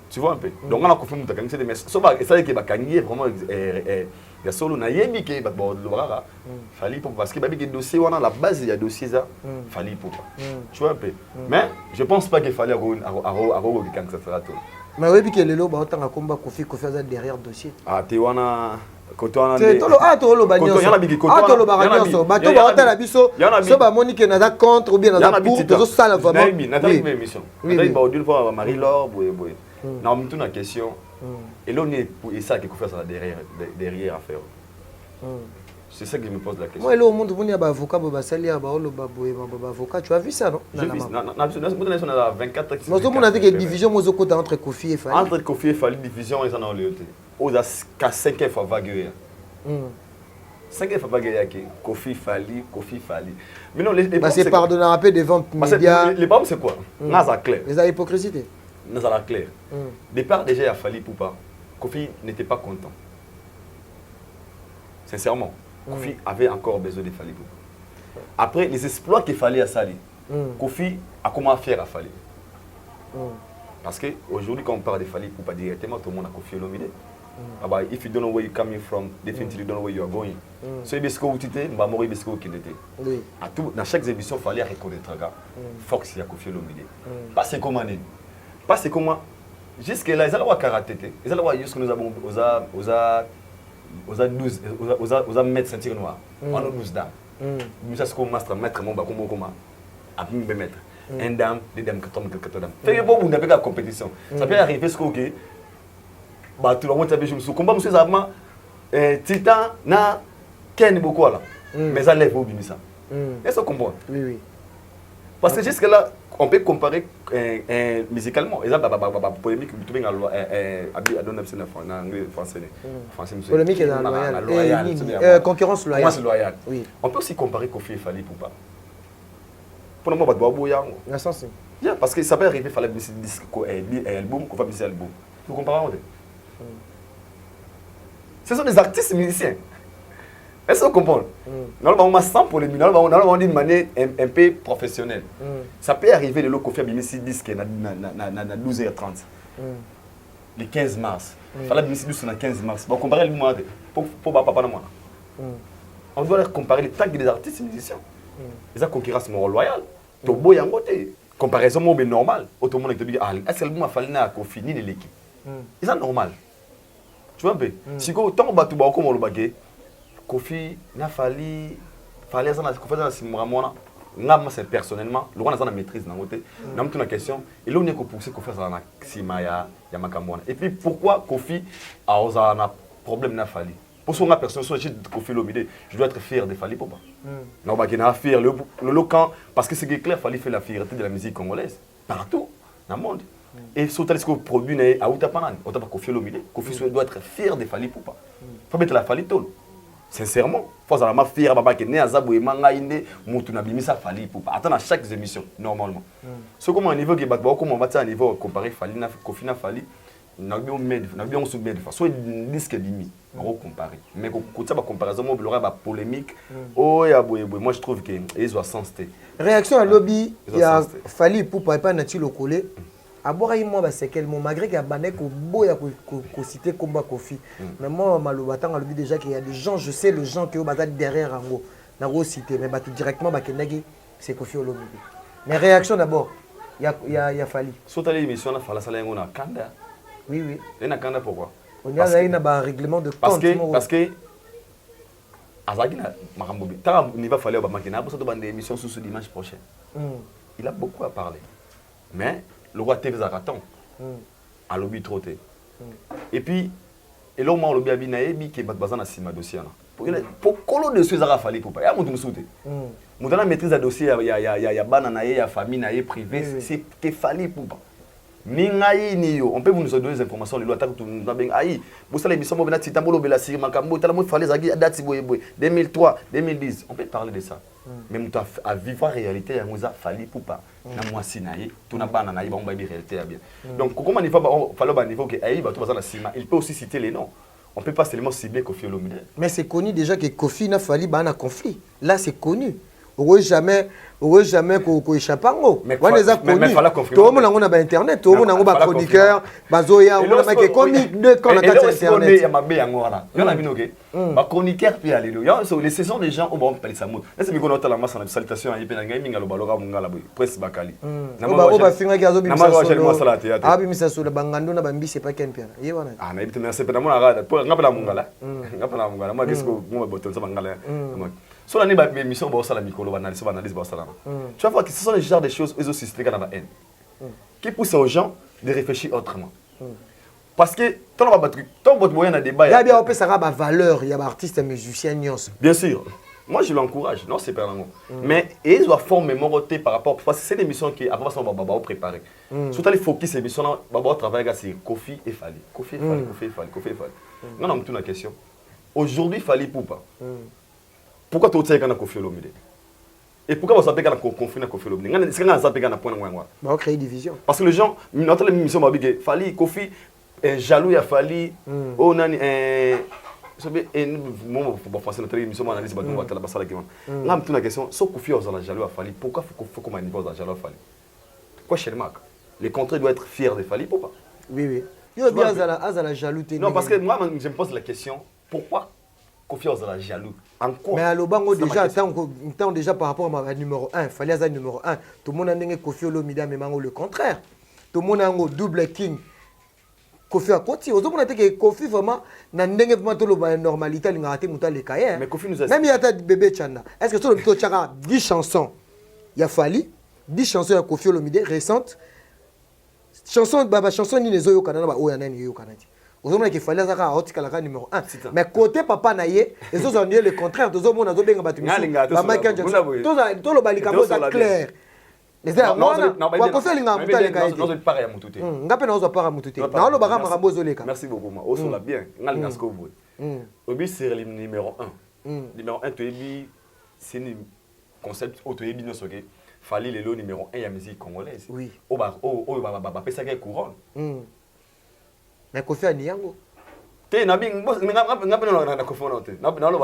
tu vois un peu donc on a confirmé que c'est des messages ça va ça qui va gagner vraiment il y a solo na yebi que ba le bras fallait pour parce que ba bi dossier on a la base il y a dossier ça fallait pour tu vois un peu mais je pense pas qu'il fallait à quand ça sera tout mais oui que le lo ba autant combat Kofi ça derrière dossier ah tu wana c'est tout le bagnon bato ba la biso so ba monique na contre ou bien na pour to ça la vraiment na émission na ba d'une fois Marie Laure boy na on une question et là on est pour ça qui faire ça derrière à faire c'est ça que je me pose la question moi là au monde on y a ba avocat ba salia ba lo ba boy ba avocat tu as vu ça non j'ai vu on a 24 ans moi on a dit que division moi côté entre Kofi et Fali entre Kofi et Fali division ils en ont le aux à 5 fois vaguer 5 fois vaguer qui Kofi Fali mais non les c'est pardonner un peu devant médias les problèmes c'est quoi ça clair les hypocrisie nous allons clair départ déjà il a fallu pour pas Kofi n'était pas content sincèrement Kofi avait encore besoin de Fali Poupa. Après les exploits qu'il fallait à Sali Kofi a comment faire à Fali parce que aujourd'hui quand on parle de Fali Poupa directement tout le monde a Kofi Olomide if you don't know where you're coming from definitely don't know where you are going so il où tu étais va mourir parce qu'il était à tout dans chaque émission il fallait reconnaître gars Fox il y a Kofi Olomide parce que comment jusque là ils allaient voir karaté ils allaient voir jusque nous avons aux mettre ceinture noire on a 12 dames nous ça ce qu'on maître mon comment à plus me mettre un dame deux dames 14 dames fait bon vous n'avez pas de compétition ça peut arriver ce que bah tout le monde savait je me suis combat monsieur Zama Titan na Ken beaucoup là mais ça lève au bimisa est-ce que vous comprenez oui parce que jusque là on peut comparer musicalement et ça polémique tu viens à loi donner en anglais français monsieur polémique dans loyal concurrence loyale oui on peut aussi comparer Kofi et Fali Poupa pour le moment ba boya na sens parce que ça peut arriver fallait disque album qu'on va bisser album vous comparez ce sont des artistes musiciens. Est-ce que vous comprenez? Normalement, sans polémique, normalement, d'une manière un peu professionnelle. Ça peut arriver le Kofi Abimisi disque à 12h30. Le 15 mars. Il fallait Abimisi disque le 15 mars. On comparer le mois pour papa et moi. On doit comparer les tags des artistes musiciens. Ils ont concurrence royale. Tout beau y a un côté. Comparaison normale. Tout le monde est dit, est-ce que le mois fallait à Kofi ni de l'équipe? C'est normal. Tu vois un peu. Si tant que tu vas comme le baguette, Kofi n'a fallait ça moi c'est personnellement le roi n'a maîtrise dans côté n'a toute la question et là on est que pousser Kofi ça na sima ya makamwana et puis pourquoi Kofi a un problème n'a fallu pour son personne sur Kofi Olomide je dois être fier de Fally Ipupa non bah qu'il a fier le local parce que c'est clair Fally fait la fierté de la musique congolaise partout dans le monde et surtout ce que produit n'est à Outapanan autant pas Kofi Olomide Kofi doit être fier de Fally Ipupa faut mettre la Fally Tolo. Sincèrement, faut ça m'a fier baba que né azabu et manga inde mutu na bimisa Fally Ipupa attendre à chaque émission normalement ce comment un niveau qui bat comment on va à niveau comparer Fally na Kofi na Fally na bien sous bien de façon disque bimi on comparer mais quand ça va comparaison moi il ba polémique oh ya boye moi je trouve que ils ont sens réaction à lobby il y a Fally Ipupa et pas Nati Lokole abora moi ba c'est quel mot malgré qu'il y a bané ko boya ko citer combat Kofi mais moi malobatan a lobby déjà qu'il y a des gens je sais les gens qui au bazar derrière ango na go citer mais ba tout directement ba kenagi c'est Kofi Olomide mais réaction d'abord il y a Fally surtout l'émission na fala sala ngona kanda oui et na kanda pourquoi on y a une ba règlement de compte parce que azaki na makambo ta ni va falloir ba makina pour ça de émission sous ce dimanche prochain il a beaucoup à parler mais le roi TV Zaraton a lobby trotté et puis et là on lobby abinaebi qui bat bazana sima dossier là pour colo de ceux à Fally Ipupa ya mutu musuté mutana maîtrise à dossier ya bana na ya famille na privé c'est que Fally Ipupa Ningaï niyo, on peut vous nous donner des informations, les lois attaquent tout le monde. Aïe, vous savez, l'émission Mobile Nati, Tambolo Belassi, Makambo, Talamou, Fallait Zagui, Dati Boyeboy, 2003, 2010. On peut parler de ça. Mais à vivre la réalité, il y a Fally Ipupa. Na moi sinaï, tout n'a pas nanaï, on va y réalité bien. Donc, comment il faut falloir niveau que Aïe, tout va dans la cima. Il peut aussi citer les noms. On ne peut pas seulement cibler Kofi Olomide. Mais c'est connu déjà que Kofi n'a Fally un conflit. Là, c'est connu. Jamais qu'on échappe en haut. Mais on les a connus. Tout le monde a internet, tout le monde a chroniqueur, bazoya, on a des comiques de quand on a internet. Il y a ma bé en Ouara. Il y a ma chroniqueur puis alléluia. Les saisons des gens au bon parler ça mot. Est-ce que vous la masse en salutation à Ipena Gaming à l'Obalora Mungala presse Bakali. On va finir gazo bi misa. Ah bi misa sur bangando na bambi c'est pas ken piana. Yewana. Ah na ibitena c'est pas mon arada. Pour ngapela Mungala. Ngapela Mungala. Moi qu'est-ce que moi boton ça Bangala. Sur l'année de l'émission, on va la micro, analyse. Tu vas voir que ce sont les genres de choses, ils aussi dans la haine, qui poussent aux gens de réfléchir autrement. Parce que tant votre moyen de débat, il y a bien ça a valeur, il y a artistes, musiciens, bien sûr. Moi je l'encourage, non c'est pas non. Mais ils doivent former moralité par rapport parce que c'est une émission qui après ça on va préparer. Surtout les focus émission là, on va travailler sur Kofi et Fally. Kofi et Fally. Non non, la question. Aujourd'hui Fally Ipupa. Pourquoi tu as Kofi Olomide? Et pourquoi vous avez un conflit avec Kofi Olomide? C'est un point de on crée division. Parce que les gens, notre émission m'a dit Fally, Kofi, jaloux à Fally, on a notre émission analyse la question, sauf Kofi est jaloux à Fally, pourquoi faut qu'on manipule jaloux à Fally? Quoi chez le Mac? Les contrats doivent être fiers de Fally, pourquoi? Oui. Il y a bien la jalousie. Non, parce que moi, je me pose la question, pourquoi Kofi est jaloux? Mais à l'Obango déjà, tant déjà par rapport à numéro 1, Fally Aza numéro 1, tout le monde a dit Kofi Olomide, mais le contraire. Tout le monde a dit double king. Kofi a continué. Aux autres, on a dit que Kofi vraiment n'a pas de normalité, il a raté les cahiers. Mais Kofi nous a dit. Même il y a des bébés Tchana. Est-ce que sur le plutôt Tchana, 10 chansons, il y a Fally, 10 chansons à Kofi Olomide récentes. Chanson, ni les Oyo Canada, ou Yana Yo Canada. Aux hommes qui fallait ça à numéro 1. Mais côté papa naïe, les autres ont dit le contraire. Tous les hommes ont dit que Michael Jackson. Tout le balikamo est clair. Les hommes ont fait les pareil à Moutouté. Merci beaucoup. On s'en bien. Obi c'est le numéro 1. Numéro 1, c'est un concept auto-ébi. Fally le numéro 1 à la musique congolaise. Oui. Oh, ça qui est couronne. Mais Kofi a niango. Te na bing na Kofi na lo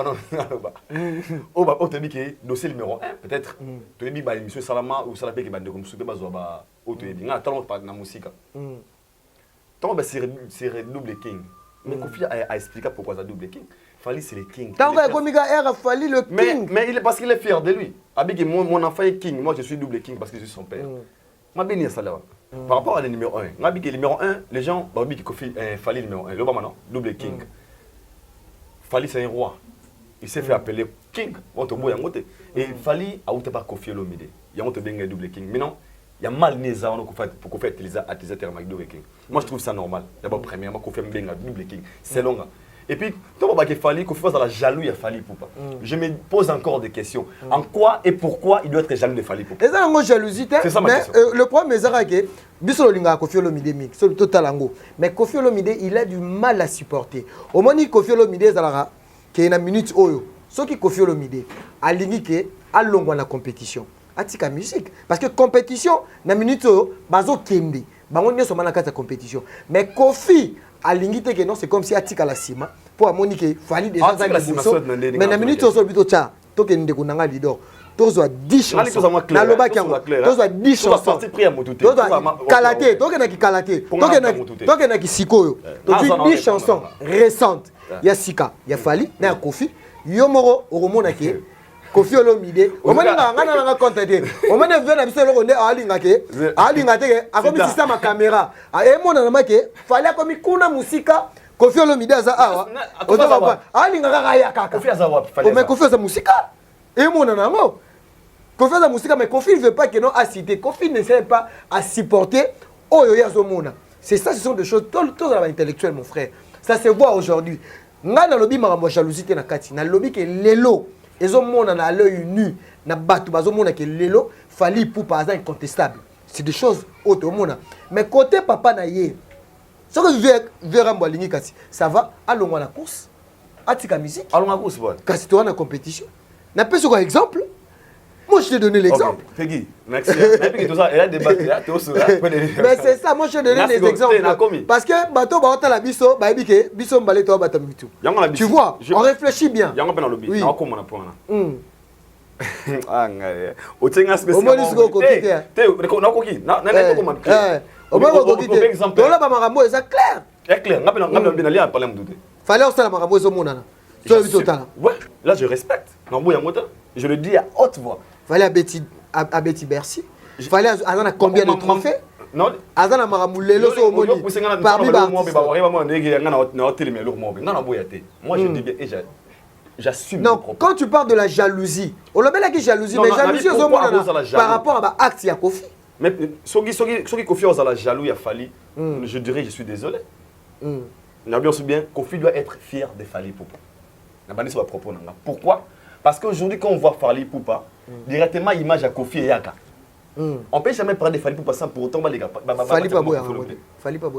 ba te bi ke dossier numéro 1 peut-être to bi ba émission salama ou salapé ke bande comme soupe ba zo ba auto bi nga talon pa na musique. Tant ba c'est double king. Mais Kofi a expliqué pourquoi ça double king. Fally c'est le king. Tant que Gomiga a Fally le king. Mais il est parce qu'il est fier de lui. Abi que mon enfant est king, moi je suis double king parce que je suis son père. Ma bénir ça là. Par rapport à le numéro 1, on a dit que le numéro 1, les gens ont dit qu'il fallait le numéro 1. Le non, double king. Fali c'est un roi. Il s'est fait appeler king. Et il fallait à pas Kofi Olomide. Il y a un double king. Mais non, il y a mal neza pour qu'on fait utiliser le terme double king. Moi je trouve ça normal. D'abord premièrement Kofi Mbenga double king. C'est long. Et puis, tout le monde qui fallait qu'on fasse la jaloux, il fallait Poupa. Je me pose encore des questions. En quoi et pourquoi il doit être jaloux de Fali Poupa? C'est ça la jalousie. C'est ça ma question. Le problème c'est que Biso Linga Kofi Olomide mix, c'est le total ango. Mais Kofi Olomide, il a du mal à supporter. Au moment où Kofi Olomide Zalara, qui est une minute oyo, ce qui Kofi Olomide, a l'indiqué à longue la compétition. Atika musique. Parce que compétition, na minute oyo, bazo kembe. Bango nyo somana kata compétition. Mais Kofi, à l'ingité que non, c'est comme si Atika la cima pour amonique fallait déjà ça mais na minute au bito cha to ke ndeko nanga leader tozo 10 chansons na loba kiango tozo 10 chansons tozo kalaté to ke na ki kalaté to ke na ki sikoyo to 10 chansons récentes ya Sika ya Fali na ya Kofi yo moro oromona ke Kofi Olomide o mona ngana nga contacter o mona vient na biso loko nde alinga te akomi système ma caméra e mona na make Fali akomi kuna musika Kofi Olomide aza awa alinga kaka ya kaka Kofi aza wapi Fali mais Kofi aza musika e mona nango Kofi aza musika mais Kofi ne veut pas que non à citer Kofi ne sait pas à supporter oyo yazo mona c'est ça ce sont des choses tout dans l'intellectuel mon frère ça se voit aujourd'hui nga na lobby makambo jalousie te na kati na lobby ke lelo ezomona na l'œil nu na batu bazomona ke lelo Fali Poupa aza incontestable c'est des choses autres mona mais côté papa na ye ce que verra mbolingi kasi ça va allons na course atika musique allons na course bon kasi toi na compétition na peut sur exemple moi je t'ai donné l'exemple Peggy merci et tout ça et là débattre là tout ça mais c'est ça moi je t'ai donné des exemples parce que bato ba ota la biso ba ebike biso mbale to bata mitu tu vois on réfléchit bien yango pena lobby na ko mona point ah ngai o tenga spécialement te na ko ki na ko ma au moins exemple to la ba makambo c'est clair est clair ngapena bien ali a parler mduté fallait osala makambo zo monana to total ouais là je respecte non boya mota je le dis à haute voix fallait à Betty Bercy fallait azana combien de trophées non azana makamulelo so moni parmi moi je dis bien et j'assume non quand tu parles de la jalousie on le met là qui jalousie mais jalousie au monde par rapport à acte ya Kofi mais soki Kofi aux la jaloux ya Fali je dirais je suis désolé n'a bien aussi bien Kofi doit être fier de Fali Poupa na bani so propos nanga pourquoi parce qu'aujourd'hui quand on voit Fali Poupa directement image à Kofi et Yaka on peut jamais parler de Fali Poupa sans pour autant les gars Fali pas boire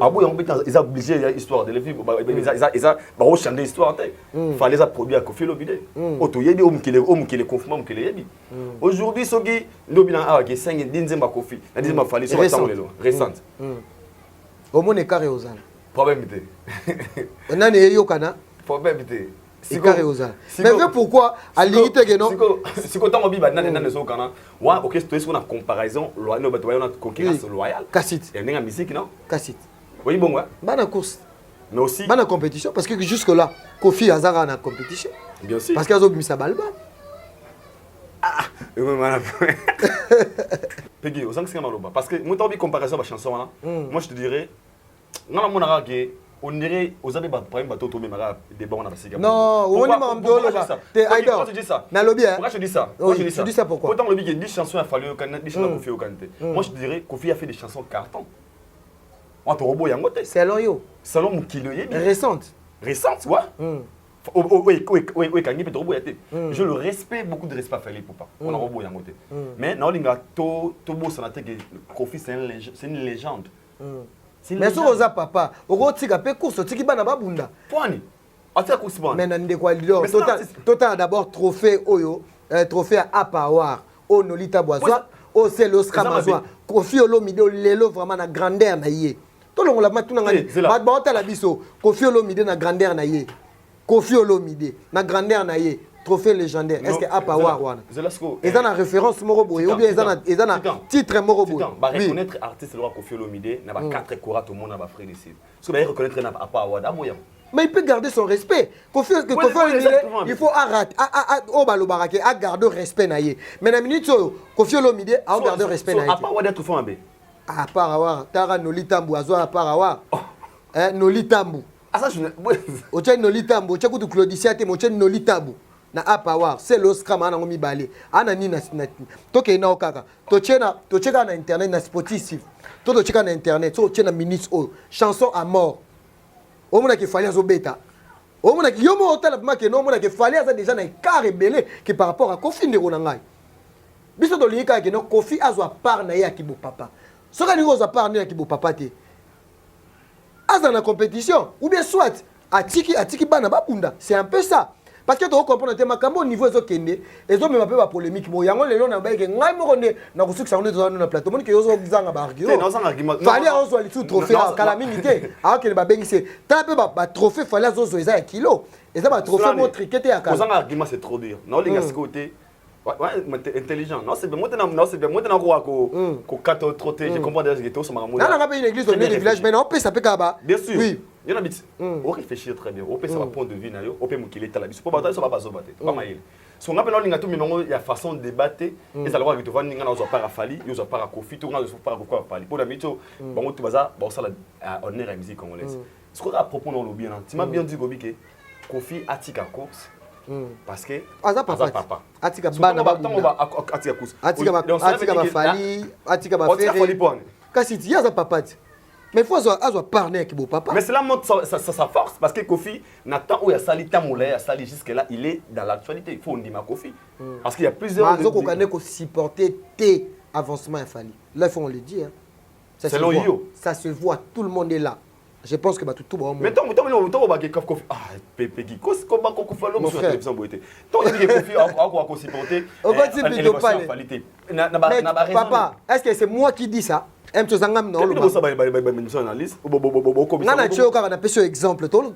ah bon ils ont obligé histoire de les vivre ils ont rechanter histoire fallait ça produire à Kofi Olomide auto yebi omkile confinement omkile yebi aujourd'hui soki ndobina awa ke 5 dinzemba Kofi na dinzemba Fali so batamo lelo récente au monde est carré aux ânes problème té on a né yokana problème té c'est carré aux ânes mais pourquoi à limite que non si quand on biba nana so kana wa OK c'est ce qu'on a comparaison loyal no bato na concurrence loyale Kassit et nga musique non Kassit oui bon ouais bana course mais aussi bana compétition parce que jusque là Kofi Azara na compétition bien sûr parce qu'ils ont mis sa balle ah Peggy aux anciens maloba parce que moi t'as comparaison la chanson là moi je te dirais non mon arabe on dirait aux amis par exemple bateau tomber mara des bons on a passé non on dit mamdo là t'es idol na lobby pourquoi je dis ça je dis ça pourquoi autant le lobby 10 chansons a fallu au 10 chansons Kofi au Kanté moi je dirais Kofi a fait des chansons carton on te robot yango té c'est loyo selon mon kilo yebi récente ouais oui quand il peut robot yaté je le respecte beaucoup de respect Fali Poupa on a robot yango té mais non linga to bo sanate que Kofi c'est une légende mais so oza papa okotika pe course otiki bana babunda pwani atia course bon mais nande kwa leader total d'abord trophée oyo trophée à Power o Nolita Boiswa o c'est l'Oscar Mazwa Kofi Olomide lelo vraiment na grandeur na ye to longola matuna ngani ba otala biso Kofi Olomide na grandeur na ye Kofi Olomide na grandeur na ye trophée légendaire est-ce que à Power wana ils ont une référence morobo ou bien ils ont un titre morobo ba reconnaître artiste le Kofi Olomide na ba 4 courats tout monde na ba frère ici parce que ba reconnaître na à Power d'amoya mais il peut garder son respect Kofi Olomide il faut arrêter o balobarake a garder respect na ye mais na minute Kofi Olomide a garder respect na ye à Power d'être fond abe À part avoir, Tara Nolitambu, Azo à part avoir. Nolitambu. Ah ça je ne... Ocha Nolitambu, Ocha Kutu Claudicia, Mocha Nolitambu. Na à part c'est l'Oscar, man, on mi balé. Anani na toke na okaka. Toche na internet, na Spotify. Toche na internet, toche na minutes o. Chanson à mort. Au moins qu'il fallait bêta. Au moins qu'il y a un hôtel que non, qu'il fallait déjà un cas rebellé qui par rapport à Kofi Nderonangai. Biso do lika que non Kofi azwa part na ya kibo papa. Ce que nous avons part na kibo papa te. Az dans la compétition ou bien soit atiki bana babunda, c'est un peu ça. Parce que tu comprends que makambo au niveau ezokende, ezo même pas polémique bo yango lelo na ba ke ngai mo ne na kusuka sa on est na plateau mon ke yozo zanga ba argument. C'est non argument. Fallait on le tout trophée à calamité. Alors que ba bengi c'est tant peu ba trophée fallait zozo eza kilo. Eza ba trophée mo triqueté à cause. Zanga argument c'est trop dur. Non les gars côté ouais intelligent. Non c'est bien moi na ko kato trotter, je comprends déjà que tout ça m'a monté. Non pas une église au milieu du village mais non peut ça peut kaba. Bien sûr. Oui. Il y en a bit. On réfléchit très bien. On peut savoir point de vue na yo, on peut mukile tala biso. Pour bataille ça va pas se battre. Pas maïl. Si on rappelle l'ingato mais il y a façon de débattre et ça le voir avec toi ninga na zo para fali, yo zo para Kofi, tout na zo para pourquoi fali. Pour la mito, bon tout baza, bon ça honneur à musique congolaise. Ce qu'on a à propos dans le bien, tu m'as bien dit Gobi que Kofi atika course. Parce que papa atika bana ba atika course. Atika ba fali, atika ba ferré. Kasi tu y a ça papa. Mais il faut parler avec mon papa. Mais cela montre sa force parce que Kofi n'attend où il y a Sali Tamoulé, il y a Sali jusque-là, il est dans l'actualité. Il faut on dit ma Kofi. Parce qu'il y a plusieurs. Mais on qu'on supporter tes avancements à Fali. Là, il faut on le dire. Ça se voit, tout le monde est là. Je pense que tout le monde. Mais tant que Kofi. Ah, Pépé, comment Kofi fait l'homme sur la télévision beauté. Tant que Kofi a supporté. On va dire plutôt pas. Papa, est-ce que c'est moi qui dis ça? Exemple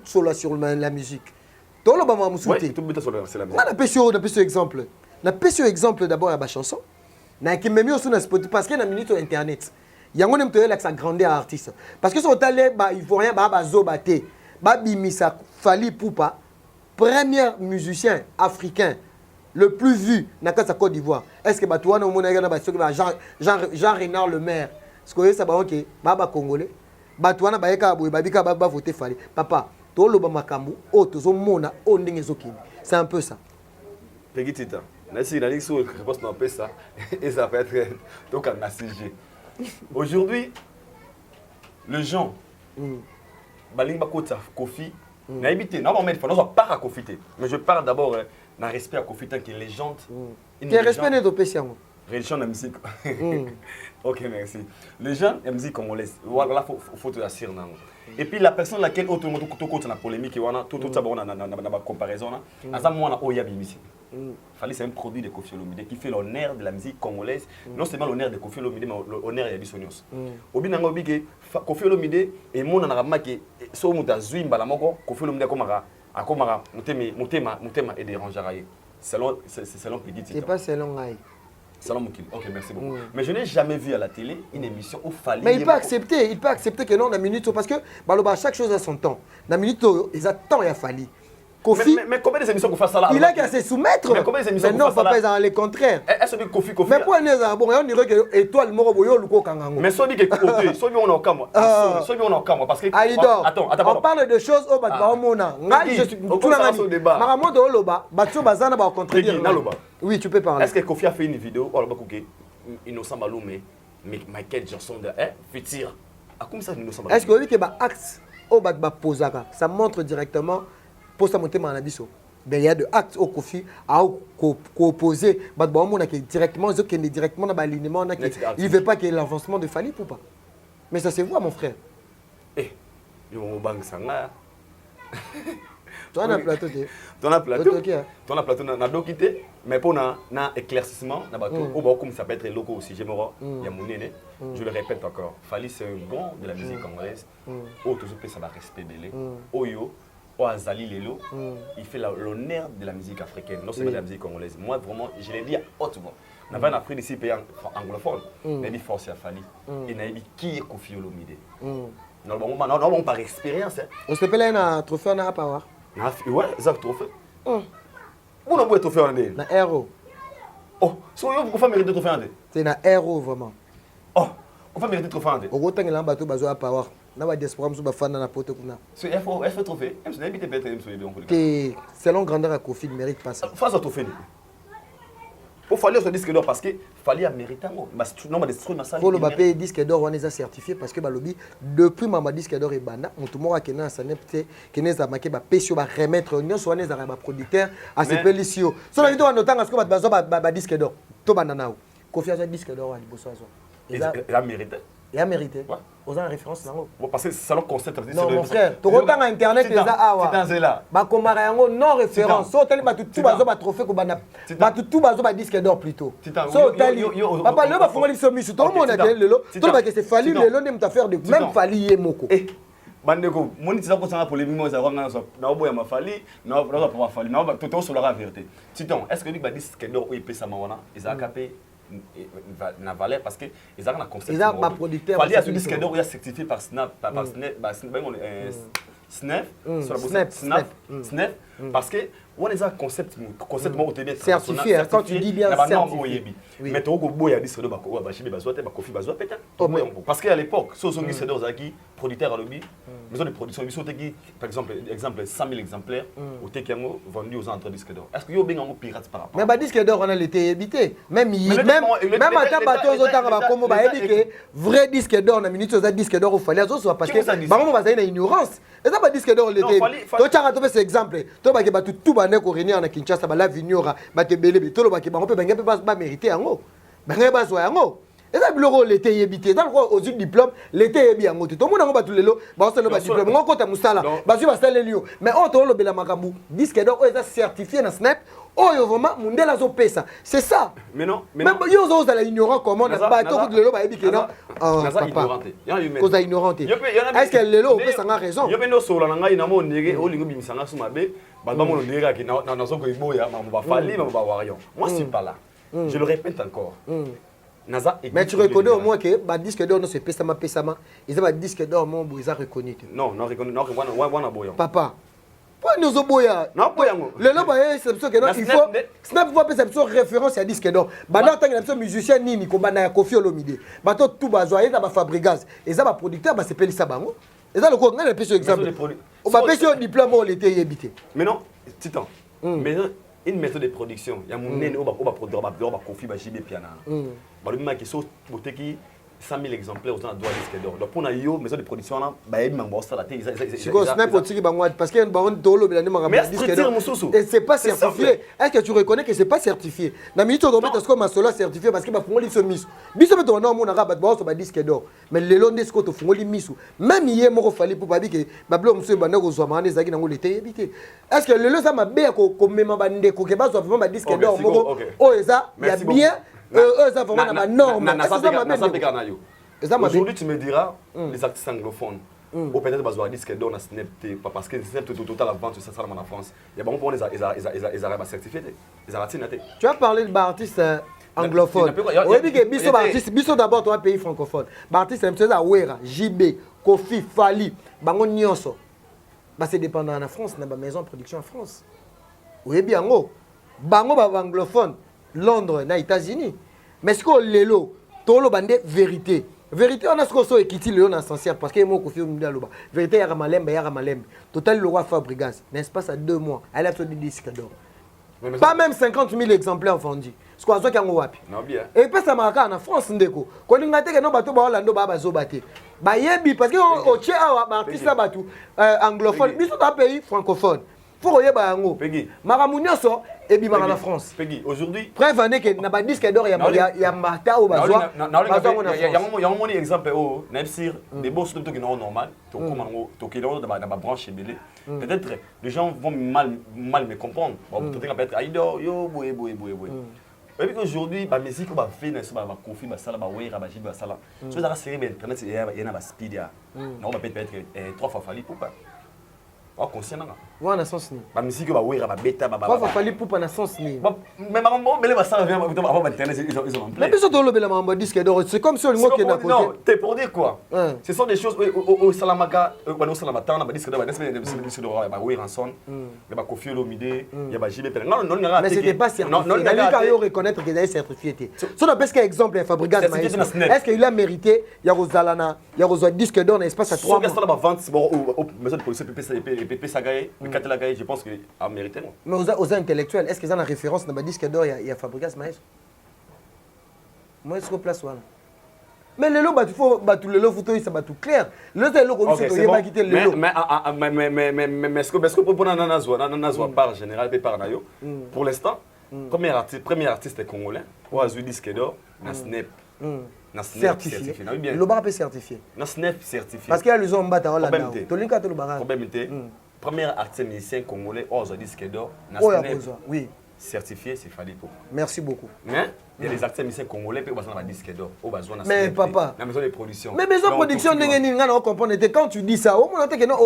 sur la musique. Exemple d'abord à la chanson. Parce qu'il y a une minute sur internet. Il y a un grandeur artiste. Parce que si on allait, il faut rien, Bimisa Fali Poupa, premier musicien africain le plus vu dans la Côte d'Ivoire. Est-ce que Batouana ou Jean Renard le maire? Parce que ça va ok, baba congolais, batouana baeka boy babika baba voter Fali. Papa, to loba makambu, o tozo mona, o ndenge zokini. C'est un peu ça. Pegitita. Nasi na lixo réponse non peu ça et ça peut être donc un sujet. Aujourd'hui, les gens baling bakota Kofi, na habité, non mais il faut pas à Kofi. Mais je parle d'abord d'un respect à Kofi qui est légende. Quel respect n'est pas spécial. Religion de la musique. Ok, merci. Les gens de la musique congolaise, voilà, faut te assurer. Et puis la personne laquelle tout le monde a la polémique, tout ça, on a une comparaison. C'est un produit de Kofi Olomide qui fait l'honneur de la musique congolaise. Non seulement l'honneur de Kofi Olomide, mais l'honneur de Yabisonios. Obi nanga obi que Kofi Olomide et mon anarama que so muta zuimba la moko Kofi Olomide akomara mutema et dérangeraye. Selon Peggy. C'est pas selon Aïe. Salon Moukil. Ok, merci beaucoup. Mais je n'ai jamais vu à la télé une émission où fallait. Mais il peut accepter que non, la minute, parce que chaque chose a son temps. La minute, ils attendent et a fallu. Kofi. Mais combien d'émissions qu'on fait ça là? Il a qu'à se soumettre. Mais combien d'émissions qu'on fait ça là? Mais non, papa, ils ont le contraire. Est-ce que Kofi? Mais pour un bon, on dirait que étoile moro boyo luko kangango. Mais soit dit que côté, soit on est au camp. Soit on est au camp parce que. Attends. On parle de choses au bat mona. Ngai je suis tout la ngani. Maramoto de oloba, batso bazana ba contredire. Oui, tu peux parler. Est-ce que Kofi a fait une vidéo ou alors que Innocent Balou mais Michael Jackson de Fitir. À comme ça Innocent Balou. Est-ce que oui que ba acte au bat ba posaka, ça montre directement pour ça monter manabiso. Ben il y a de actes au Kofi à opposer bat ba mona qui directement directement dans l'alignement il veut pas qu'il y ait l'avancement de Fali ou pas. Mais ça se voit mon frère. Eh, ils vont bang sanga. Toi on a plateau. Ton plateau na dokité mais pour na éclaircissement na bateau au bas comme ça peut être locaux aussi j'aimerais il y a mon nene je le répète encore Fali c'est un bon de la musique congolaise au toujours ça va respect belé oyo au Azali Lelo il fait l'honneur de la musique africaine non seulement de la musique congolaise moi vraiment je l'ai dit à haute voix n'a pas appris d'ici pays anglophone mais dit force à Fali et n'a dit qui est Kofi Olomide non par expérience on se appelle un trophée na power. Ouais, ça trophée. Vous n'avez pas trophée en année. Un héros. Oh, si vous pouvez mériter trophée en année. C'est un héros vraiment. Oh, On va mériter trophée. Au gros temps, il y a un bateau bazo à power. Na ba diaspora musu ba fana na poto kuna. C'est il faut trophée. Même si n'habite peut-être même bien. Que selon grandeur à Kofi, il mérite pas ça. Face au trophée. Pour falloir ce disque d'or parce que fallait à mériter non mais destruire ma salle. Pour le Mbappé disque d'or on les a certifiés parce que balobi depuis mama disque d'or et banda on tout mora kena ça nepte keneza maké ba pesio ba remettre on so oneza ba producteur à ce pelisio. So la vidéo on notanga ce que ba disque d'or. To banana. Kofi a disque d'or à liboso azo. Il a mérité. Il a mérité. Aux en référence là. Parce que c'est le concept. Non mon frère, tu regardes internet les awa. C'est là. Ba comparé yango non référence. So tali ba tout bazo ba trophée ko bana. Ba tout bazo ba disque d'or plutôt. So tali papa le ba fongoli so misu. Tout le monde a lelo. Tout ba que c'est fallu lelo nem ta faire de même fali yemoko. Bandeko, moni tisa ko sanga polémique mo za kwanga na oboya mafali, na pas fali, na toto sur la vérité. Titon, est-ce que lui ba disque d'or ou epesa mawana, ezakapé na valeur parce que ils ont un concept. Ils ont un producteur. Fallait à ce disque d'or il est certifié par Snap, par Snap, parce que on est un concept moi bien certifié quand tu dis bien certifié. Mais tu go boya disque d'or ba bachibe bazo te ba kofi bazo peut-être. Parce que à l'époque, so son disque d'or zaki producteur à lobby, maison de production ils sont par exemple 100 000 exemplaires au tekiango vendu aux entre disque d'or. Est-ce que yo benga pirate par rapport? Mais ba disque d'or on a l'été évité. Même à bateau aux autres ba comme ba édiqué vrai disque d'or na minute aux disque d'or au fallait azo parce que ba mo ba na ignorance. Et ça ba disque d'or l'été. To tchanga to ce exemple. To ba ke ba tout ba ne ko réunir na Kinshasa ba la vignora ba te belé to lo ba ke ba pe ba mériter yango. Ba ngai ba zo yango. Et ça biloko l'été évité. Dans aux diplôme l'été bien yango. Tout le monde ba tout lelo ba so le ba diplôme. Ngo kota musala. Ba su ba sala lio. Mais on to lo bela makambu. Disque d'or est certifié na Snap. Oh, yo vraiment, mundela zo pesa. C'est ça. Mais non. Même yo zo za la ignorant comment na ba to lelo ba ebike non. Naza ignoranté. Cause ignoranté. Est-ce que lelo pesa nga raison? Yo beno solo na ngai na mo ndege o lingo bimisanga suma be, ba mo ndege ki na zo ko iboya ma ba fali ma ba warion. Moi je suis pas là. Je le répète encore. Mais tu reconnais au moins que ba disque d'or non c'est pesa ma. Ils ont disque d'or mon ils ont reconnu. Non, reconnu non wana boyon. Papa. Pourquoi nous oboya? Non boyango. Le loba c'est parce que non il faut Snap faut passer sur référence à disque d'or. Ba dans tant que musicien nini ko bana ya Kofi Olomide. Ba to tout bazo eza ba Fabregas. Eza ba producteur ba sepeli ça bango. Eza le ko ngana pese exemple. On va pese diplôme on l'été yebité. Mais non, Titan. Mais une méthode de production, il y a mon nene on va produire ba Kofi ba JB piana. Ba le maki so boteki 100 000 exemplaires aux endroits disque d'or. Donc pour na yo maison de production là, ba yebi mango ça la té. C'est quoi Snap au tiki bango parce qu'il y a un baron dolo belani manga disque d'or. Et c'est pas certifié. Est-ce que tu reconnais que c'est pas certifié? Na minute on doit mettre ce que ma solo certifié parce que ba fongoli so misu. Biso beto na mo na rabat ba so ba disque d'or. Mais le long disque to fongoli misu. Même hier moko fali pour ba bi que ba blo monsieur banda ko zo mane zaki na ngo l'été yebité. Est-ce que le lo ça ma be ko mema bande ko ke ba so vraiment ba disque d'or moko. Oh ça il y a bien ça vraiment na norme. Aujourd'hui, tu me diras les artistes anglophones. Ou peut-être que disque d'or na Snap parce que Snap total vente ça en France. Il y a bon pour les certifiés. Tu as parlé de artistes anglophones. Oui, mais biso artiste, biso d'abord toi pays francophone. Artiste c'est ça Wera, JB, Kofi, Fali, bango nyonso. Bah c'est dépendant en France, na ba maison de production en France. Oui bien ngo. Bango ba anglophone. Londres, na États-Unis. Mais ce qu'on lelo, tolo bande vérité. Vérité on a ce qu'on soit équité le on sincère parce que moi Kofi Olomide aloba. Vérité ya malembe. Total le roi Fabregas, n'est-ce pas ça 2 mois. Elle a fait des disques d'or. Pas même 50 000 exemplaires vendus. Ce qu'on a ngo wapi. Non bien. Et puis ça marque en France ndeko. Ko linga te que no bato ba Orlando ba bazo baté. Ba yebi parce que au tché artiste là bato anglophone, biso ta pays francophone. Faut que yeba yango. Maramunyoso et bi en France. Peggy, aujourd'hui. Preuve année que na ba disque d'or ya mata ou bazwa. Il y a un exemple oh, Nepsir des boss de qui normal, to comment to qui dans ma branche belé. Peut-être les gens vont mal me comprendre. Peut-être peut-être yo boy. Et puis aujourd'hui ba musique ba fait na ba Kofi ba sala ba wera ba jiba sala. So ça série internet il y a ba speed ya. Non ba peut-être 3 fois fali pourquoi? Pas conscient là. wana sens ni ba musique ba wera ba beta ba Pourquoi fallait poupa na sens ni mais maman belé ba ça vient avant internet ils ont en mais biso to lobela mambo disque d'or c'est comme si on ngo kena non côté t'es pour dire quoi ce sont des choses au salamaka au salamata na ba disque d'or ba disque d'or ba wera son il ba Koffi Olomide il y a ba JB Pele non mais c'était pas certifié non il faut reconnaître qu'il est certifié so na parce que exemple Fabrigas Maestro est-ce qu'il a mérité ya rozalana ya rozwa disque d'or na espace à 3 mois ça la vente bon maison de police PP Sagaye Katela Gaye je pense qu'il a mérité mais aux intellectuels est-ce qu'ils ont la référence dans le disque d'or il y a Fabrigas Maestro moi est-ce que place voilà mais le lot bah tu faut bah tout le lot photo ça va tout clair le lot comme ça il va quitter le lot mais est-ce que pour nanazwa par général par nayo pour l'instant premier artiste congolais ou azui disque d'or na Snap certifié le bar peut certifié na Snap certifié parce qu'il y a les hommes battre là to linka to le bar problème premier artiste musicien congolais au disque d'or na Snap oui certifié c'est Fally Ipupa merci beaucoup mais il y a des artistes musiciens congolais qui ont un disque d'or au besoin mais papa la maison de production mais maison de production ndenge ni ngana comprendre quand tu dis ça au moins que non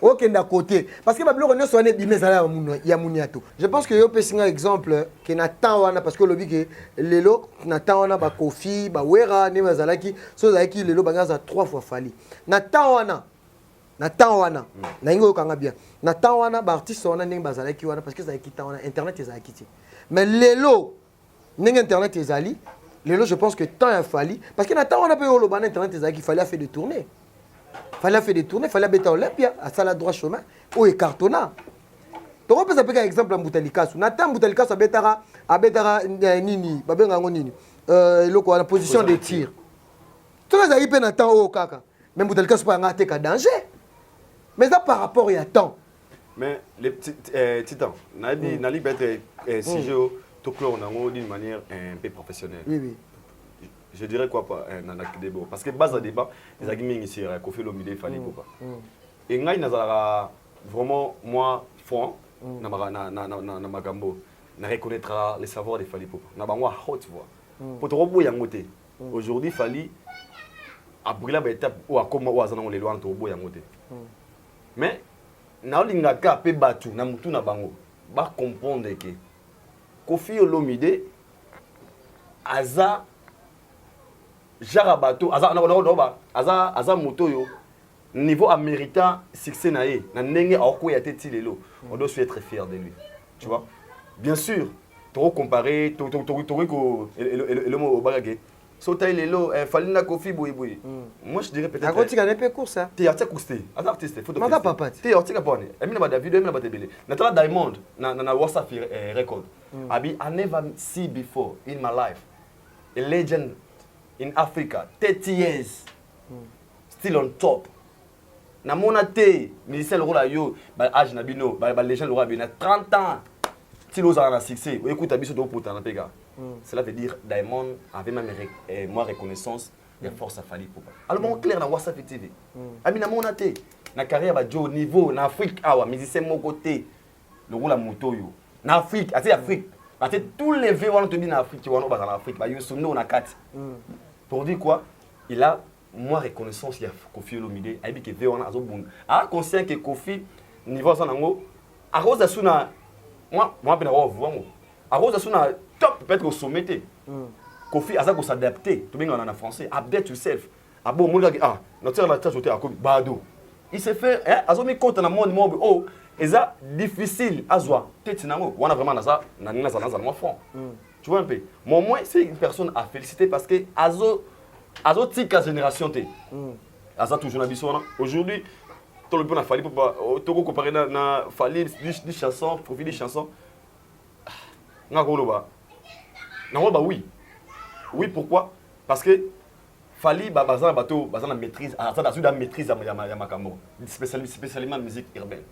aucun à côté parce que bablo on sonné bimezala ya muniato je pense que yo pesinga exemple que Nathan wana parce que lobi que lelo Nathan wana ba Koffi ba wera ne bazalaki so zaki lelo bangaza 3 fois Fally Nathan wana na ingo kanga bien Nathan wana ba artiste wana ndenge bazalaki wana parce que ça qui wana internet ezalaki ti mais lelo ndenge internet ezali lelo je pense que tant a fallu parce que Nathan wana pe lo ban internet ezalaki fallait faire des tournées fallait beta Olympia à ça la droit chemin ou e cartona to ko pesa peka exemple en Boutalikasu Nathan Boutalikasu abetara nini babenga ngo nini loko la position de tir to ezali pe Nathan o kaka même Boutalikasu pa ngate ka danger mais ça par rapport à temps mais les petits titans nali peut-être sujet tout clore d'une manière un peu professionnelle oui je dirais quoi pas parce que base de débat les agiming ici Koffi Olomide Fally Ipupa et ngai nazara vraiment moi fond na magambo na reconnaîtra les savoirs de Fally Ipupa na bangwa haute voix pour te reboya ngote aujourd'hui Fally a brûlé ba étape ou a comment ou azana les lois to reboya ngote mais na lingaka pe batu na mutu na bango ba comprendre que Koffi Olomide aza jarabato aza moto yo niveau américain succès na ye na ndenge akoya teti lelo on doit être fier de lui tu vois bien sûr to comparer to ko le mot bagage so taille lelo Fally na Koffi boy moi je dirais peut-être a continuer un peu court ça t'es artiste photo manda papa t'es artiste pone emina ba David emina ba tebele na tala Diamond na WhatsApp record abi I never see before in my life a legend in Africa 30 years still on top na mona te musicien le rôle yo ba âge na bino ba legend le rôle na 30 ans si nous avons un succès écoute abiso do pour na pega cela veut dire Diamond avait même moi reconnaissance de force à Fally Ipupa alors bon clair na WhatsApp TV ami na mona te na carrière ba jo niveau na Afrique awa musicien mon côté le rôle à moto yo na Afrique ati Afrique parce que tous les vieux on te dit en Afrique tu vois en Afrique ba yo sono na 4 pour dire quoi il a moi reconnaissance ya Koffi Olomide aibi que vieux on a zo bon a conscient que Koffi niveau ça nango a cause de suna moi ben on voit moi a cause de suna top peut-être au sommet Koffi a ça ko s'adapter to bien en français update yourself a bon mon gars notre la tâche à bado il s'est fait azo mi compte na monde mo oh eza difficile azwa tete nango on a vraiment na ça na moi fond tu vois un peu mais au moins c'est une personne à féliciter parce que azo tika génération t aza toujours na biso aujourd'hui tout le monde a Fally Ipupa to ko comparer na Fally des chansons profil des chansons ngako loba na oui pourquoi parce que Fally bazana bato bazana maîtrise azana sur la maîtrise ya makambo spécialement musique urbaine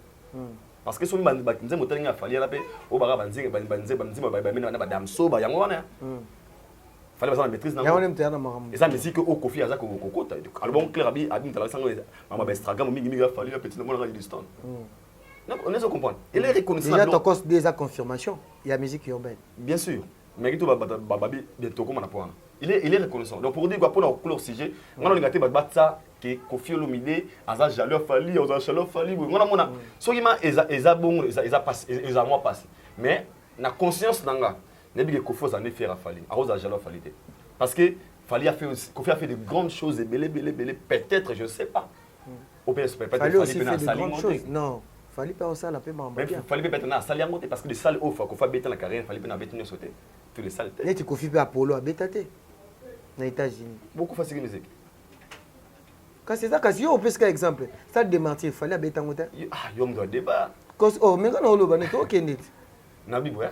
parce que so nze motalinga Fally ala pe o bara banzinga ba damso ba yango wana Fally bazana maîtrise na yango mtana makambo eza musique o Koffi aza ko kokota album clair abi tala sango mama ba Instagram mingi ya Fally la petit na mona distant donc on est se comprendre il est reconnaissant déjà to cause déjà confirmation il y a musique urbaine bien sûr mais qui to babi bientôt comme on a point il est reconnaissant donc pour dire quoi pour la couleur sujet on a regardé batsa que Kofi Olomide aza jaloux Fali, aza jaloux Fali. On a mona. Soki ma eza bon, eza passe, eza moi passe. Mais na conscience nanga, nebi que Kofi en faire à Fali. Aza jaloux Fali. Parce que Fali a fait aussi, Kofi a fait de grandes choses et belé, peut-être, je ne sais pas. Ou bien peut-être Fali aussi fait de grandes choses. Non. Fali pas ça la paix bien. Fali peut-être na sali monter parce que les salles offrent Kofi bêter la carrière, Fali na bêter sauter. Tous les salles. Et tu Kofi pas Apollo à bêtaté. Aux États-Unis. Beaucoup facile musique. Quand c'est ça, quand on peut faire exemple, ça démentir, il fallait habiter en hôtel. Ah, il y a un débat. Oh, mais quand on a le ok, net. Nabi, ouais.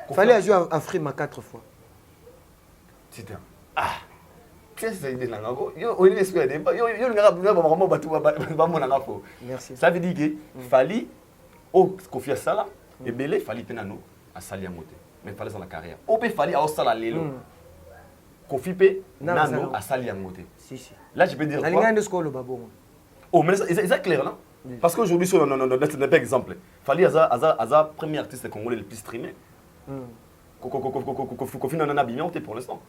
Il fallait jouer à Frima 4 fois. C'était ah. Qu'est-ce que c'est que ça? On est espéré débat. Yo ngara vraiment batu ba mon ngara fo. Merci. Ça veut dire que fallait au Kofi Sala et belé fallait penano à salia moté. Mais fallait dans la carrière. Au pe fallait à sala lelo. Kofi pe nano à salia moté. Si si. Là je peux dire quoi? Alinga de le babo. Oh mais c'est clair là. Parce qu'aujourd'hui sur non n'est pas exemple. Fallait Aza premier artiste congolais le plus streamé. Kofi n'en a bien pour l'instant.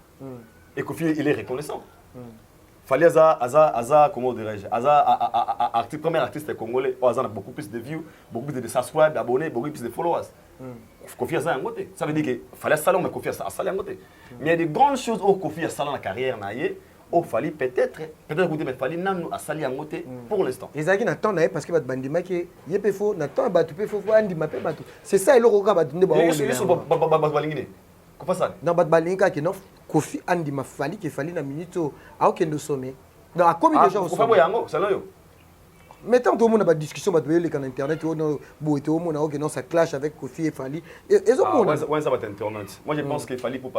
Et Kofi il est reconnaissant. Fallait Aza comment dirais-je? Premier artiste congolais, Aza a beaucoup plus de views, beaucoup plus de subscribers, d'abonnés, beaucoup plus de followers. Kofi Aza un côté. Ça veut dire que fallait ça mais Kofi Aza un côté. Mais il y a des grandes choses où Kofi Aza dans la carrière naïe. Oh, fallait peut-être écouter, mais fallait non à salir en côté pour l'instant. Les amis n'attendent pas parce que bandima qui y est faux, n'attend pas tu peux faut andi mapé batu. C'est ça il le regarde batune ba. Ils sont balingine. Comment ça? Non bat balinga qui non Kofi andi ma fallait que fallait na minute à aucun de sommet. Dans à combien de gens sont? Kofi boyango, c'est là yo. Mettons tout le monde a une discussion sur internet on ça clash avec Kofi et Fali et ça va être internet. Moi je pense qu'il fallait pour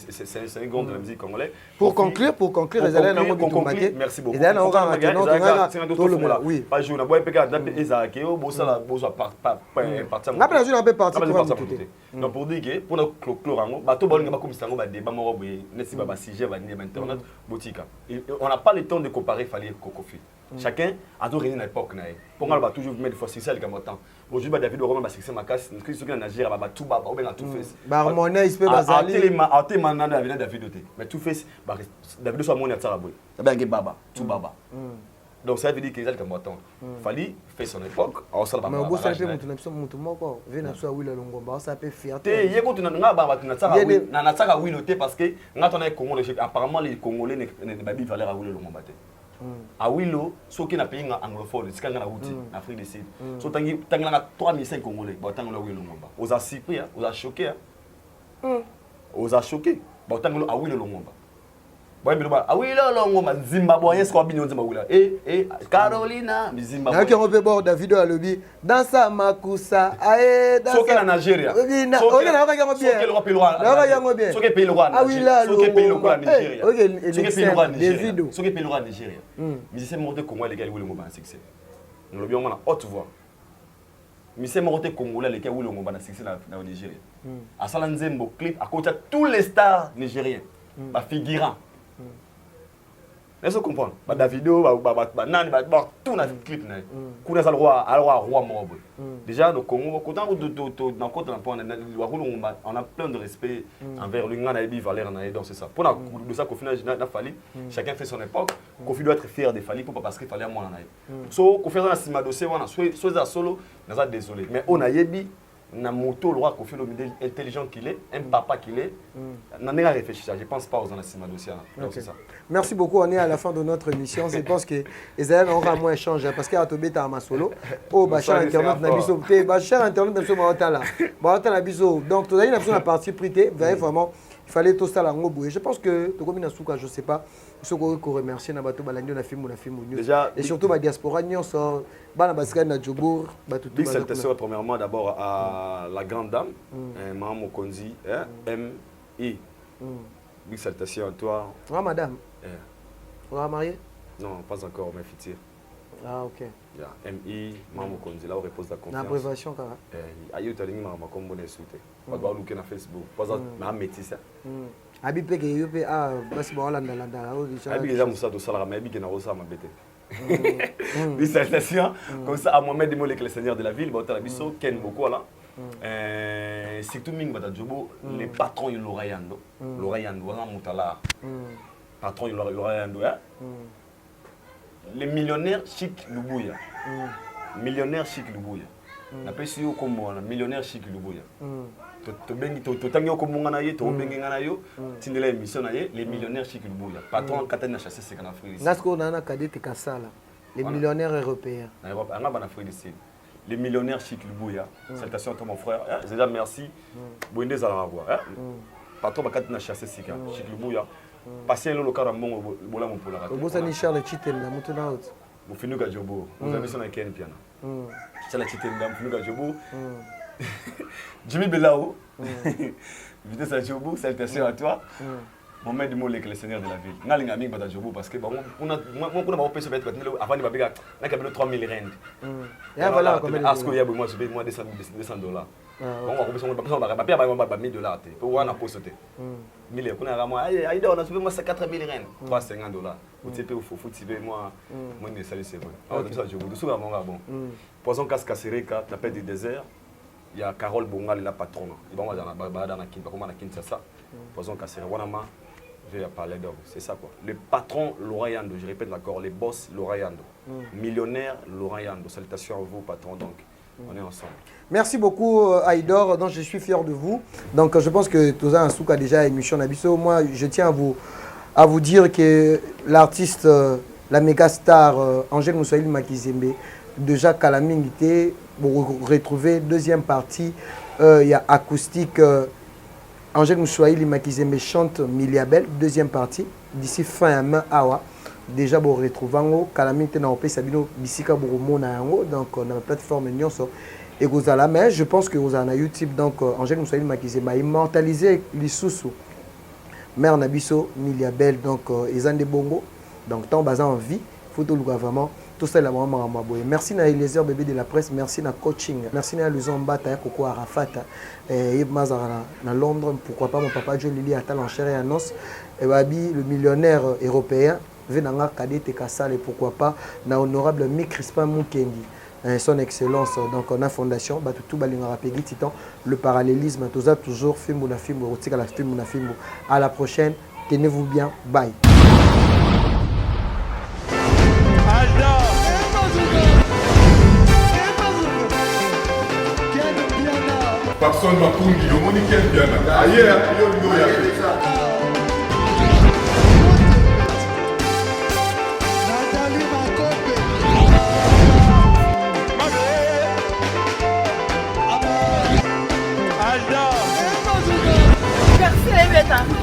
c'est une grande de la musique congolaise. Pour conclure les allez merci beaucoup. Oui. Pas jouer na boy peka d'après Isaac au bossa partir. Na pas jouer un peu parti donc pour dire que pour notre chlore bateau bon ba comme ça ba débat mo boy nesi ba sujet ba ni internet botika. On n'a pas le temps de comparer Fali et Kofi. Chacun a toujours réuni à l'époque. Pour moi, on va toujours mettre des succès comme autant. Aujourd'hui, David Roman va succès ma casse. Nous sommes en Nigeria, va tout bas, on va tout fait. Harmonie, il se peut basaler. Ate manana David David. Mais tout fait, David soit mon atara boy. David baba, tout baba. Donc ça veut dire que c'est comme autant. Fallait faire son époque. On s'en va. Mais au bout ça fait mon moko. Venez sur Willa Longomba, ça peut faire. Té, yé quand on a baba tu n'atara oui, na natara oui noté parce que quand on est Congolais, apparemment les Congolais ne babi valeur à Willa Longomba. À Willow, ceux qui n'ont pas pays anglophone, c'est quand on a outil, Afrique du Sud. So tangi na 3500 Congolais, bah tangi na Willow Longomba. Aux a surpris, aux a choqué. Aux a choqué. Bah tangi na Willow Longomba. Bah bien ah Willow Longomba Zimbabwe, est-ce qu'on a bien Zimbabwe là? Carolina, Zimbabwe. N'a qu'un peu bord David à lobby. Dans sa makusa, aïe dans. Ceux qui en Nigeria. On a bien. Ceux qui le pays loin. Ceux qui pays loin. Ah oui là. Ceux qui pays loin Nigeria. OK, ceux qui pays loin Nigeria. Ceux qui pays loin Nigeria. Mais c'est monté Congolais les gars Willow Longomba succès. Nous le bien on a haute voix. Mais c'est monté Congolais les gars Willow Longomba succès dans Nigeria. À Salanzembo clip à côté tous les stars nigériens. Ba figurant. Est-ce que vous comprenez? Davido, Nani, tout dans le clip. Kuna za roi mort. Déjà, au Congo, on a plein de respect envers le Ngana et Valère. Donc c'est ça. Pour ça qu'au final, Fali, chacun fait son époque. Kofi doit être fier de Fali parce qu'il fallait à moi. So, Kofi dans la dossier, soit solo, désolé. Mais on a yebi. Na moto le roi Kofi Olomide intelligent qu'il est, un papa qu'il est, n'en est à réfléchir. Je ne pense pas aux anciens dossiers. Donc c'est ça. Merci beaucoup. On est à la fin de notre émission. Je pense que les élèves auront moins échangé parce qu'il y a Tobé à solo. Oh, Bachar Internet n'a biso. Bachar Internet n'a biso là. Bachar biso. Donc, tout à l'heure, la partie privée. Vous voyez vraiment, il fallait tout ça là. Je pense que tu comme je ne sais pas. Je remercie Nabato Balandi na film déjà et surtout la diaspora nyonso bana basika na Djobour batu big salutation premièrement d'abord à la grande dame maman Mokonzi MI big salutation à toi madame vous êtes mariée non pas encore mais futur ok MI maman Mokonzi là où repose la confiance na abréviation kara ayo talingi mama kombo na souté pas doit looker na Facebook pas na métis Abi peke yope basi ba Hollande landa Abi déjà Moussa do sala mais Abi qui na rosa ma bête. Des salutations comme ça à Mohamed Demolé que le seigneur de la ville ba otala biso ken beaucoup là. Surtout ming bata jobo les patrons de Lorayando wana mutala. Patron de Lorayando les millionnaires Chic Lubuya. Millionnaire Chic Lubuya. Napesi yo comme millionnaire Chic Lubuya. Totangi yo comme ngana ye, to bengi ngana yo, tindela émission na ye, les millionnaires Chic Lubuya. Patron katana chassé c'est kana Afrique. Nasko nana kadete kasala. Les millionnaires européens. En Europe, en Afrique du Sud. Les millionnaires Chic Lubuya. Salutations à toi mon frère. Déjà merci. Bonne à la voir. Patron katana chassé c'est kana Chic Lubuya. Passer le local à mon bola mon pola. Vous avez Charles Chitenda, mutuna out. Vous finissez à Jobo. Vous avez son Ken piano. Charles Chitenda, vous finissez à Jobo. Jimmy Belao. Vitesse à Jobo, salutations à toi. Mon maître du mot le seigneur de la ville. N'a linga mingi bata Jobo parce que bon on a pas pu se mettre avant de babiga n'a qu'à 3000 rand. Et voilà combien de Asko ya moi je paye moi $200. On va reposer on va payer ba $1000 pour on a posté. 1000 kuna ramo ai on a sauvé moi 4000 rand. $350. Vous tipez au faut tiper moi ne salut c'est bon. Ah ça Jobo dessous à mon bon. Poisson casque sereka la paix du désert. Il y a Carole Bongal la patronne. Il va dans la Kinshasa comment la Kinshasa. Poisson cassé wanama je vais parler d'homme, c'est ça quoi. Le patron Laurent Yando, je répète encore, les boss Laurent Yando. Millionnaire Laurent Yando. Salutations à vous patron donc. On est ensemble. Merci beaucoup Aïdor, donc je suis fier de vous. Donc je pense que Toza Ansouk a déjà émission Nabiso. Moi je tiens à vous dire que l'artiste, la méga star Angèle Moussaïli Makizembe, déjà Kalamingité, vous retrouvez deuxième partie, il y a acoustique. Angèle Moussaïli Makizembe chante Miliabel, deuxième partie, d'ici fin mai awa. Déjà vous retrouvez Kalamingité na opé sabino bisika bourmo na yango donc on a la plateforme nyonso et vous allez mais je pense que vous en avez YouTube donc Angèle Moussaïli Makizembe immortalisé lisusu mère Nabiso Miliabel donc Ezande Bongo donc tant basé en vie photo vraiment tout ça là vraiment maboye. Merci na Eliezer bébé de la presse, merci na coaching, merci na Luzon Mbata ya Koko Arafata et Mazara na Londres, pourquoi pas mon papa Joe Lili Atal en chair et en os et Babi le millionnaire européen Venanga Kadete Kassal et pourquoi pas na honorable Mi Crispin Mukendi. Son excellence donc on a fondation Batutu Balinga Peggy Titan le parallélisme tout ça toujours film ou la film rotique à la film ou la film. À la prochaine, tenez-vous bien, bye. Personne m'a pour dire, on est quel bien là. Ailleurs, il y a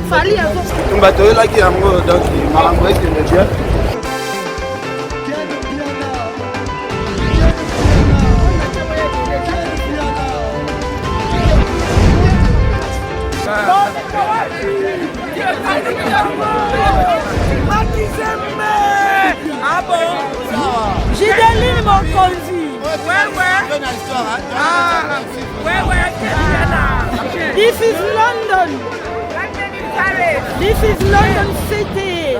Fali à vous. Bateau là qui est en mode donc il m'a envoyé qu'il me dit. Ah bon? J'ai des lignes mon conduit. Ouais. Ah, ouais. This is London. This is London City.